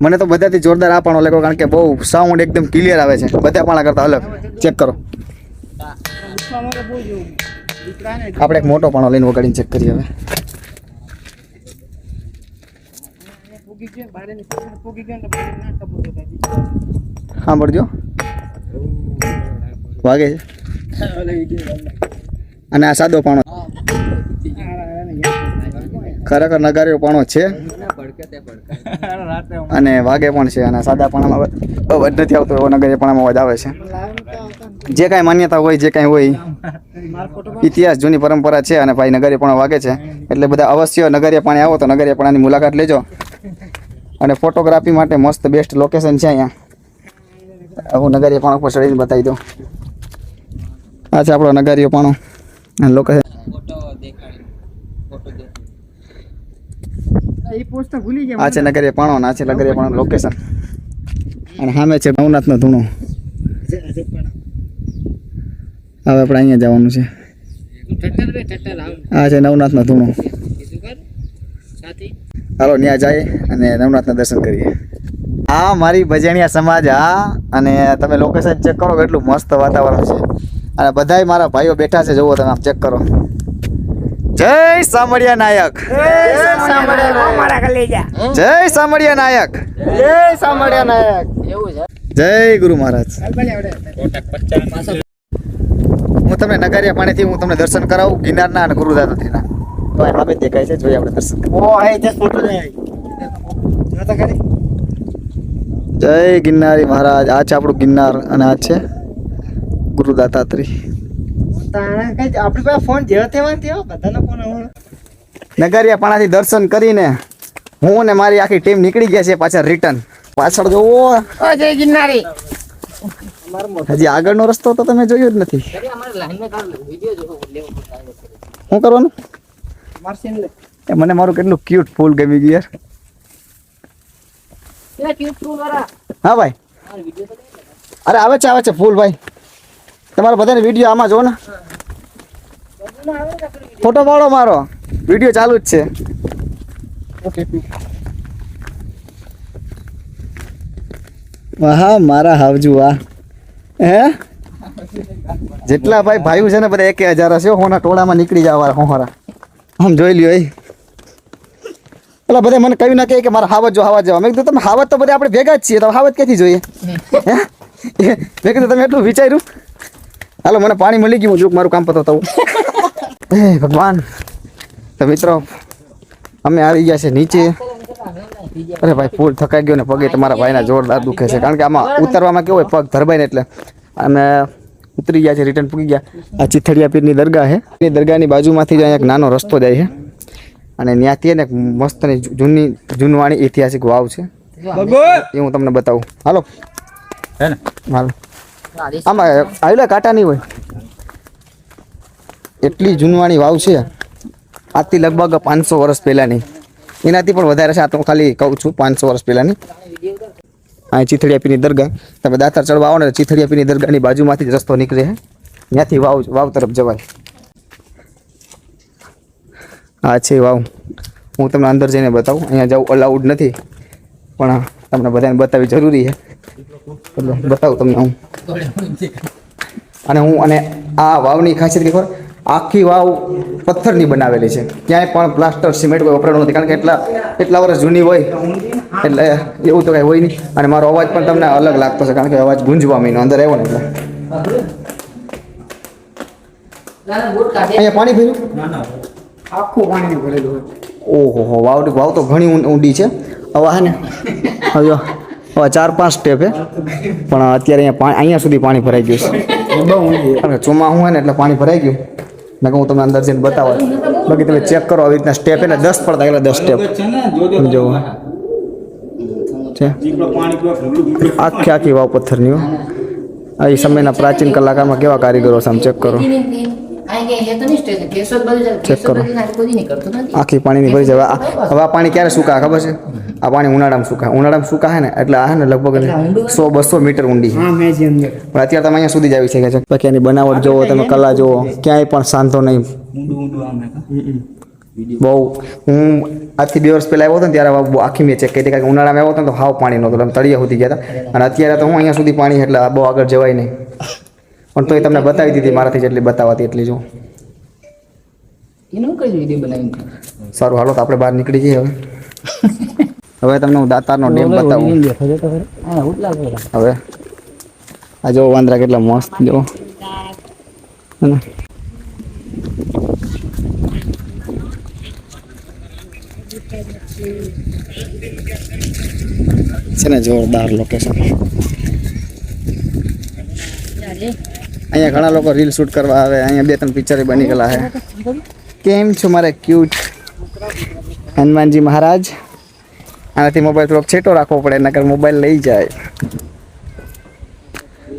મને તો બધાથી જોરદાર આ પાણો લાગ્યો કારણ કે બહુ સાઉન્ડ એકદમ ક્લિયર આવે છે બધા પાણા કરતા અલગ. ચેક કરો. આપણે એક મોટો પાણો લઈને વગાડીને ચેક કરીએ હવે. સાંભળજો વાગે છે. અને આ સાદો પાણો ખરેખર નગારીઓ પાણો છે અને વાગે પણ છે. અને સાદા પાણામાં અવાજ નથી આવતો એવો નગારી પાણામાં અવાજ આવે છે. જે કાંઈ માન્યતા હોય જે કાંઈ હોય ઇતિહાસ જૂની પરંપરા છે અને ભાઈ નગારી પાણો વાગે છે એટલે બધા અવશ્ય નગારીયા પાણી આવો તો નગારીયા પાણાની મુલાકાત લેજો. અને ફોટોગ્રાફી માટે મસ્ત બેસ્ટ લોકેશન છે અહીંયા. હું નગારીયા પાણો પર ચડીને બતાવી દઉં. આ છે આપણો નગારીયો પાણો લોકેશન. આ છે નગરીયા પાણો અને આ છે નગરીયા પાણો લોકેશન. અને સામે છે નવનાથનો ધૂણો. હવે આપણે અહીંયા જવાનું છે. આ છે નવનાથનો ધૂણો. હાલો ત્યાં જાય અને નવનાથના દર્શન કરીએ. હા મારી ભજણિયા સમાજ. હા અને તમે લોકેશન ચેક કરો કેટલું મસ્ત વાતાવરણ છે. અને બધાય મારા ભાઈઓ બેઠા છે જુઓ તમે આમ ચેક કરો. જય સામળિયા નાયક. જય સામળિયા નાયક. જય સામળિયા નાયક. જય ગુરુ મહારાજ. હું તમને નગારિયા પાણીથી હું તમને દર્શન કરાવું ગિરનારના અને ગુરુદાતાત્રીના. તો આ બાબત દેખાય છે જોઈએ આપણે દર્શન. જય ગિરનારી મહારાજ. આ છે આપણું ગિરનાર અને આ છે ગુરુદાતાત્રી. નગારિયા પાણાથી દર્શન કરીને હું ને મારી આખી ટીમ નીકળી ગયા છે પાછળ રિટર્ન. પાછળ જોવો જય ગિરનારી. હજી આગળનો રસ્તો તો તમે જોયો જ નથી. શું કરવાનું એ મને મારું કેટલું ક્યુટ ફૂલ ગમી ગયું યાર. હા ભાઈ અરે આવે છે ફૂલ ભાઈ. તમારા બધાને વિડીયો આમાં જો ને. ફોટો પાડો મારો વિડીયો ચાલુ જ છે. હા મારા હાવજુ આ હે જેટલા ભાઈ ભાઈઓ છે ને બધા 1000 હશે હોના ટોળામાં નીકળી જવા હોરા. આમ જોઈ લ્યો એ પેલા બધા મને કહ્યું ના કે મારા હાવત જો હાવત જવા. મેં કીધું તમે હાવત તો બધા આપણે ભેગા જ છીએ તો હાવત ક્યાંથી જોઈએ. મેં કીધું તમે એટલું વિચાર્યું. હાલો મને પાણી મળી ગયું. હું મારું કામ પતાવતા હે ભગવાન. તો મિત્રો અમે આવી ગયા છે નીચે. અરે ભાઈ ફૂલ થકાઈ ગયો ને પગે તમારા ભાઈના જોરદાર દુખે છે કારણ કે આમાં ઉતરવામાં કેવું હોય પગ ધરબાઈને એટલે. અને ઉતરી ગયા છે રિટર્ન પૂકી ગયા. આ ચીથડિયા પીરની દરગાહ છે. એ દરગાહની બાજુમાંથી જ એક નાનો રસ્તો જાય છે અને ત્યાંથી ને મસ્ત ને જૂનવાણી ઐતિહાસિક વાવ છે એ હું તમને બતાવું. હાલો હાલો આમાં આવેલા કાંટા નહીં હોય એટલી જૂનવાણી વાવ છે. આજથી લગભગ 500 વર્ષ પહેલાંની. એનાથી પણ વધારે છે. આ તો ખાલી કહું છું 500 વર્ષ પહેલાંની. આ ચીથડિયા પીરની દરગાહ. તમે દાતાર ચડવા આવો ને ચીથડિયા પીરની દરગાહની બાજુમાંથી જ રસ્તો નીકળે છે. ત્યાંથી વાવ તરફ જવાય. આ છે વાવ. હું તમને અંદર જઈને બતાવું. અહીંયા જવું અલાઉડ નથી પણ તમને બધાને બતાવવી જરૂરી છે એટલે બતાવું તમને હું. અને આ વાવની ખાસિયત ખબર આખી વાવ પથ્થરની બનાવેલી છે. ક્યાંય પણ પ્લાસ્ટર સિમેન્ટ કોઈ વપરાયું નથી કારણ કે એટલા વર્ષ જૂની હોય એટલે એવું તો કાંઈ હોય નહીં. અને મારો અવાજ પણ તમને અલગ લાગતો છે કારણ કે અવાજ ગુંજવા માંડ્યો અંદર આવ્યો ને એટલે. અહીંયા પાણી ભર્યું આખું પાણી ભરેલું હોય. ઓહો વાવ તો ઘણી ઊંડી છે. હવે હે ને હવે 4-5 સ્ટેપ છે પણ અત્યારે અહીંયા સુધી પાણી ભરાઈ ગયું છે. કારણ કે ચોમાસું હોય ને એટલે પાણી ભરાઈ ગયું. મેં હું તમને અંદર જઈને બતાવવા. બાકી તમે ચેક કરો આવી રીતના સ્ટેપ એટલે 10 પડતા એટલે 10 સ્ટેપ સમજો છે. આખી વાવ પથ્થરની હોય. આ સમયના પ્રાચીન કલાકારમાં કેવા કારીગરો છે આમ ચેક કરો. ચેક કરો આખી પાણીની ભરી જાય. હવે આ પાણી ક્યારે સુકાય ખબર છે? આ પાણી ઉનાળામાં સુકાય ને એટલે આ ને લગભગ 100-200 મીટર ઊંડી છે. પણ અત્યારે તમે અહીંયા સુધી જ આવી શકે છે. બાકી એની બનાવટ જોવો તમે કલા જોવો ક્યાંય પણ શાંતો નહીં. બહુ હું આજથી 2 વર્ષ પહેલા આવ્યો હતો ને ત્યારે બહુ આખી મેં ચેક કરી હતી કારણ કે ઉનાળામાં આવ્યો હતો ને તો હાવ પાણી નહોતું એટલે તળિયા સુધી ગયા હતા અને અત્યારે તો હું અહીંયા સુધી પાણી એટલે બહુ આગળ જવાય નહીં પણ તોય તમને બતાવી દીધી મારાથી જેટલી બતાવાતી એટલી જો એનું કઈ વિડીયો બનાવીને સારું હાલો તો આપણે બહાર નીકળી જઈએ હવે તમને હું દાતારનો ડેમ બતાવું હા ઉતલા ગયો હવે આ જો વાંદરા કેટલા મસ્ત જો હે ને છે ને જોરદાર લોકેશન અહીંયા ઘણા લોકો રીલ શૂટ કરવા આવે અહીંયા 2-3 પિક્ચર બની ગયેલા છે કેમ છો મારે ક્યુટ હનુમાનજી મહારાજ આનાથી મોબાઈલ થોડોક છેટો રાખવો પડે નકર મોબાઈલ લઈ જાય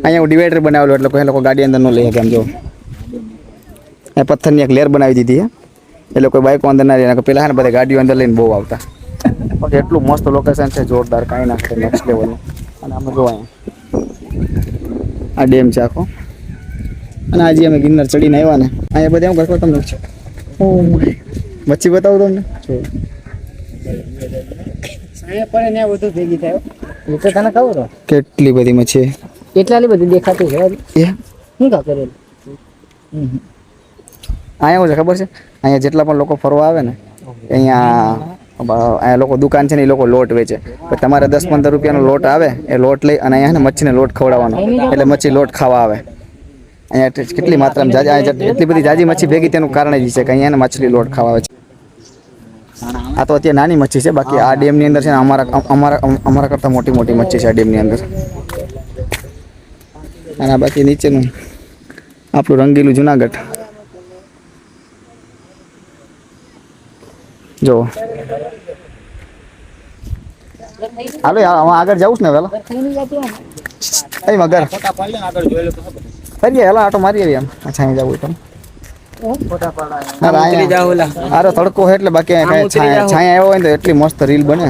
અહીંયા હું ડિવાઈડર બનાવેલું એટલે કોઈ લોકો ગાડી અંદર ન લઈ શકે એમ જો એ પથ્થરની એક લેર બનાવી દીધી છે એટલે કોઈ બાઈકો અંદર ના રહે પેલા ને બધા ગાડીઓ અંદર લઈને બહુ આવતા પણ એટલું મસ્ત લોકેશન છે જોરદાર કાંઈ ના છે નેક્સ્ટ લેવલનું અને અમે જો અહીંયા આ ડેમ છે આખો અને આજે અમે ગિરનાર ચડીને આવ્યા ને અહીંયા બધા એમ કરતો તમને મચ્છી બતાવું તમને સાયા પર ને બધું ભેગી થાય એ તો તને ખબર હોય કેટલી બધી મચ્છી એટલાની બધી દેખાતી છે એ શું કા કરેલું અહીંયા શું છે ખબર છે અહીંયા જેટલા પણ લોકો ફરવા આવે ને અહીંયા લોકો દુકાન છે ને એ લોકો લોટ વેચે તમારે 10-15 રૂપિયાનો લોટ આવે એ લોટ લઈ અને અહીંયા ને મચ્છીને લોટ ખવડાવવાનો એટલે મચ્છી લોટ ખાવા આવે અહીંયા કેટલી માત્રામાં એટલી બધી જાજી મચ્છી ભેગી તેનું કારણ જ છે કે અહીંયા માછલી લોટ ખાવા આવે છે આ તો અત્યારે નાની મચ્છી છે બાકી આ ડેમની અંદર છે ને અમારા કરતાં મોટી મોટી મચ્છી છે આ ડેમની અંદર અને બાકી નીચેનું આપણું રંગીલું જુનાગઢ જો હાલો હું આગળ જાઉં છું ને વેલા કઈ મગર ફરીએ હેલા આટો મારી આવી એમ અચ્છા અહીં જવું તમે અરે તડકો હોય એટલે બાકી છાયા આવ્યો હોય ને તો એટલી મસ્ત રીલ બને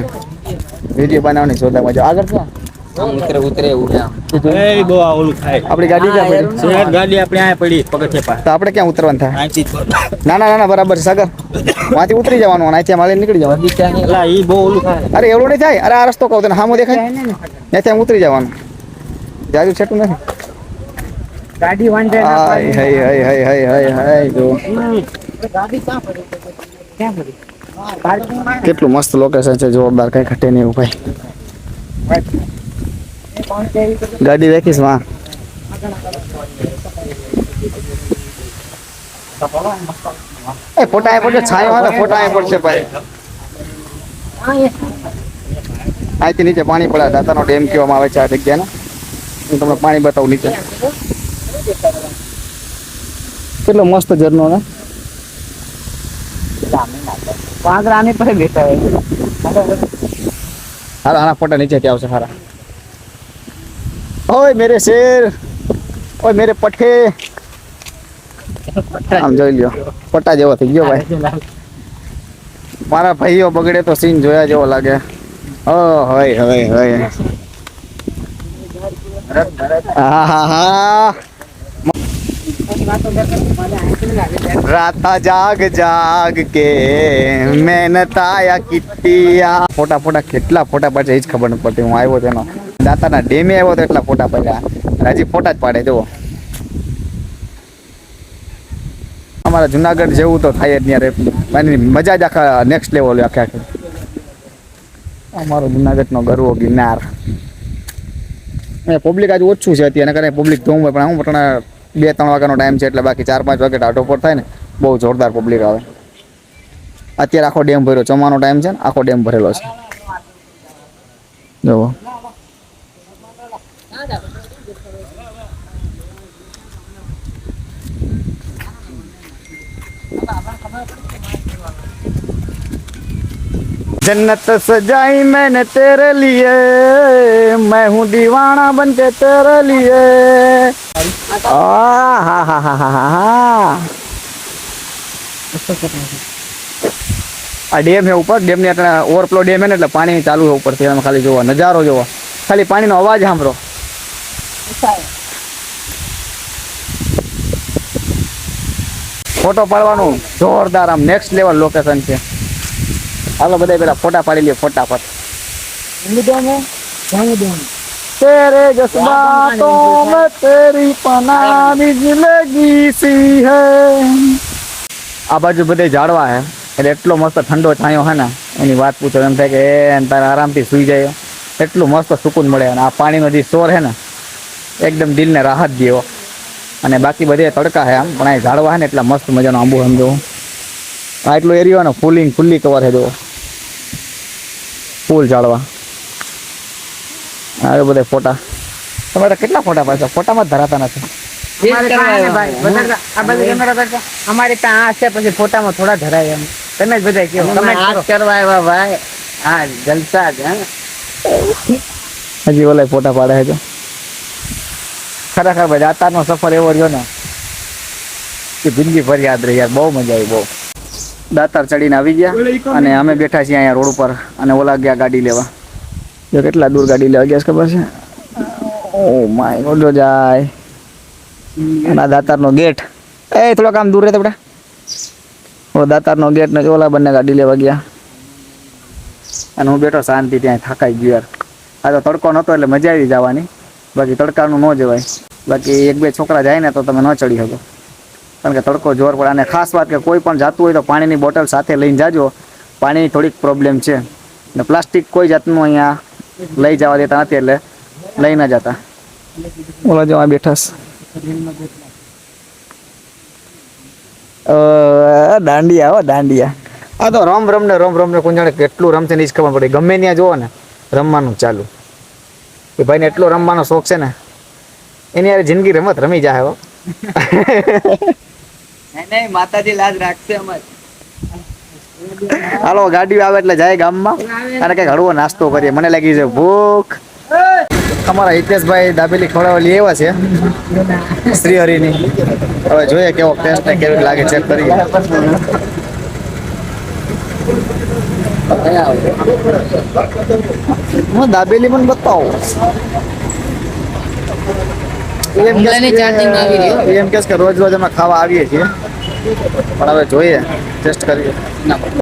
વિડીયો બનાવવાની જોરદાર મજા આગળ ક્યાં ઉતરે એ બહુ આ ઓલું થાય આપણી ગાડી ક્યાં પડી શેર ગાડી આપણે અહીંયા પડી પગથિયા પાસે તો આપણે ક્યાં ઉતરવાનું થાય આંચી ના બરાબર છે સાગર વાંથી ઉતરી જવાનું અને અહીંથી માલી નીકળી જવાનું એટલે ઈ બહુ ઓલું થાય અરે એવું નહીં થાય અરે આ રસ્તો કહું તને સામો દેખાય ત્યાંથી ઉતરી જવાનું જાજુ છેટું નથી ગાડી વાંધે ના હાય હાય હાય હાય હાય જો ગાડી ક્યાં પડી ક્યાં પડી પાર્કિંગમાં કેટલું મસ્ત લોકેશન છે જોરદાર કઈ ઘટે નહીં એવું ભાઈ ગાડી રાખીશ માં એ ફોટા પડશે છાયો હોય ફોટા પડશે ભાઈ અહીંથી નીચે પાણી પડે દાતાનો ડેમ કહેવામાં આવે છે આ જગ્યાને હું તમને પાણી બતાવું નીચે કેટલો મસ્ત ઝરણો ને પાંદરાની પર બેઠા હોય હારા હારા ફોટા નીચેથી આવશે હારા ઓય મેરે શેર ઓય મેરે પઠે આમ જોઈ લ્યો પટ્ટા જેવો થઈ ગયો ભાઈ મારા ભાઈઓ બગડે તો સીન જોયા જેવો લાગે ઓ હોય હોય હોય હા રાતા જાગ જાગ કે મહેનત આયા કિટ્ટિયા ફોટા કેટલા ફોટા પાડે એ જ ખબર નથી પડતી હું આવ્યો તેનો દાતાના ડેમે આવ્યો તો એટલા ફોટા પડ્યા અને હજી ફોટા જ પાડે જુઓ અમારા જુનાગઢ જેવું તો થાય જ નહીં એની મજા જ આખા નેક્સ્ટ લેવલ આખે અમારો જુનાગઢનો ગરવો ગિરનાર પબ્લિક આજે ઓછું છે અત્યારે કારણે પબ્લિક ધૂમ હોય પણ હું પણ 2-3 વાગ્યાનો ટાઈમ છે એટલે બાકી 4-5 વાગે ટાટો પર થાય ને બહુ જોરદાર પબ્લિક આવે અત્યારે આખો ડેમ ભર્યો ચોમાનો ટાઈમ છે ને આખો ડેમ ભરેલો છે જુઓ जन्नत सजाई मैंने तेरे लिए मैं हूँ दीवाना बन के तेरे लिए आ डेम है ऊपर डेम ने ओवरफ्लो डेम है એટલે પાણી ચાલુ છે ઉપર થી ખાલી જોવા નજારો જોવા ખાલી પાણીનો અવાજ સાંભળો ફોટો પાડવાનું જોરદાર આમ નેક્સ્ટ લેવલ લોકેશન છે. હાલો બધા પેલા ફોટા પાડી લઈએ ફટાફટ. तेरे जज्बातों में तेरी पनानी जिंदगी सी है. આ બાજુ બધે ઝાડવા હે એટલે એટલો મસ્ત ઠંડો છાંયો હે ને એની વાત પૂછો એમ થાય કે તારે આરામથી સૂઈ જાય એટલું મસ્ત સુકૂન મળે. અને આ પાણીનો જે શોર હે ને એકદમ દિલને રાહત દેવો. અને બાકી બધે તડકા હે આમ પણ આ ઝાડવા હે ને એટલા મસ્ત મજાનો આંબો સમજો. આ એટલો એરિયો ને ફૂલ્લી કવર હે જો ફૂલ ઝાડવા. આ બધા ફોટા તમારા કેટલા ફોટા પાડશો? ફોટામાં જ ધરાતા નથી. અમારે ત્યાં આ છે પછી ફોટામાં થોડા ધરાય એમ. તમે જ બધા કેવો તમે કરવા આવ્યા ભાઈ. હા જલસા જ. હજી ઓલા ફોટા પાડે છે. ખરેખર ભાઈ દાતારનો સફર એવો રહ્યો ને કે જિંદગી ભર યાદ રહી યાર. બહુ મજા આવી બહુ. દાતાર ચડીને આવી ગયા અને અમે બેઠા છીએ અહીંયા રોડ ઉપર અને ઓલા ગયા ગાડી લેવા. જો કેટલા દૂર ગાડી લેવા ગયા ખબર છે? ઓ માય ગોડ જાય. અને આ દાતારનો ગેટ એ થોડોક આમ દૂર રહે બેટા. ઓ દાતારનો ગેટ ને ઓલા બંને ગાડી લેવા ગયા અને હું બેઠો શાંતિ ત્યાં થાકાઈ ગયો યાર. આ તો તડકો નહોતો એટલે મજા આવી જવાની. બાકી તડકાનું ન જવાય. બાકી એક બે છોકરા જાય ને તો તમે ન ચડી શકો કારણ કે તડકો જોર પડે. અને ખાસ વાત કે કોઈ પણ જાતું હોય તો પાણીની બોટલ સાથે લઈને જાજો. પાણીની થોડીક પ્રોબ્લેમ છે ને પ્લાસ્ટિક કોઈ જાતનું અહીંયા લઈ જવા દેતા નથી એટલે લઈ ના જતા. ઓલા જવા બેઠા દાંડિયા હો દાંડિયા. આ તો રમ ને કોણ જાણે કેટલું રમશે ને જ ખબર પડે. ગમે ત્યાં જોવો ને રમવાનું ચાલુ. એ ભાઈને એટલો રમવાનો શોખ છે ને એની યાર જિંદગી રમત રમી જાય હો. નહીં માતાજી લાજ રાખશે અમારે. હાલો ગાડી આવે એટલે જાય ગામમાં અને કઈક હળવો નાસ્તો કરીએ. મને લાગી છે ભૂખ. અમારા હિતેશભાઈ દાબેલી ખવડાવવા લઈ આવ્યા છે શ્રીહરિની. હવે જોઈએ કેવો ટેસ્ટ ને કેવી લાગે ચેક કરીએ. હું દાબેલી મને બતાવો. એમ કે રોજ અમે ખાવા આવીએ છીએ પણ હવે જોઈએ ટેસ્ટ કરીએ.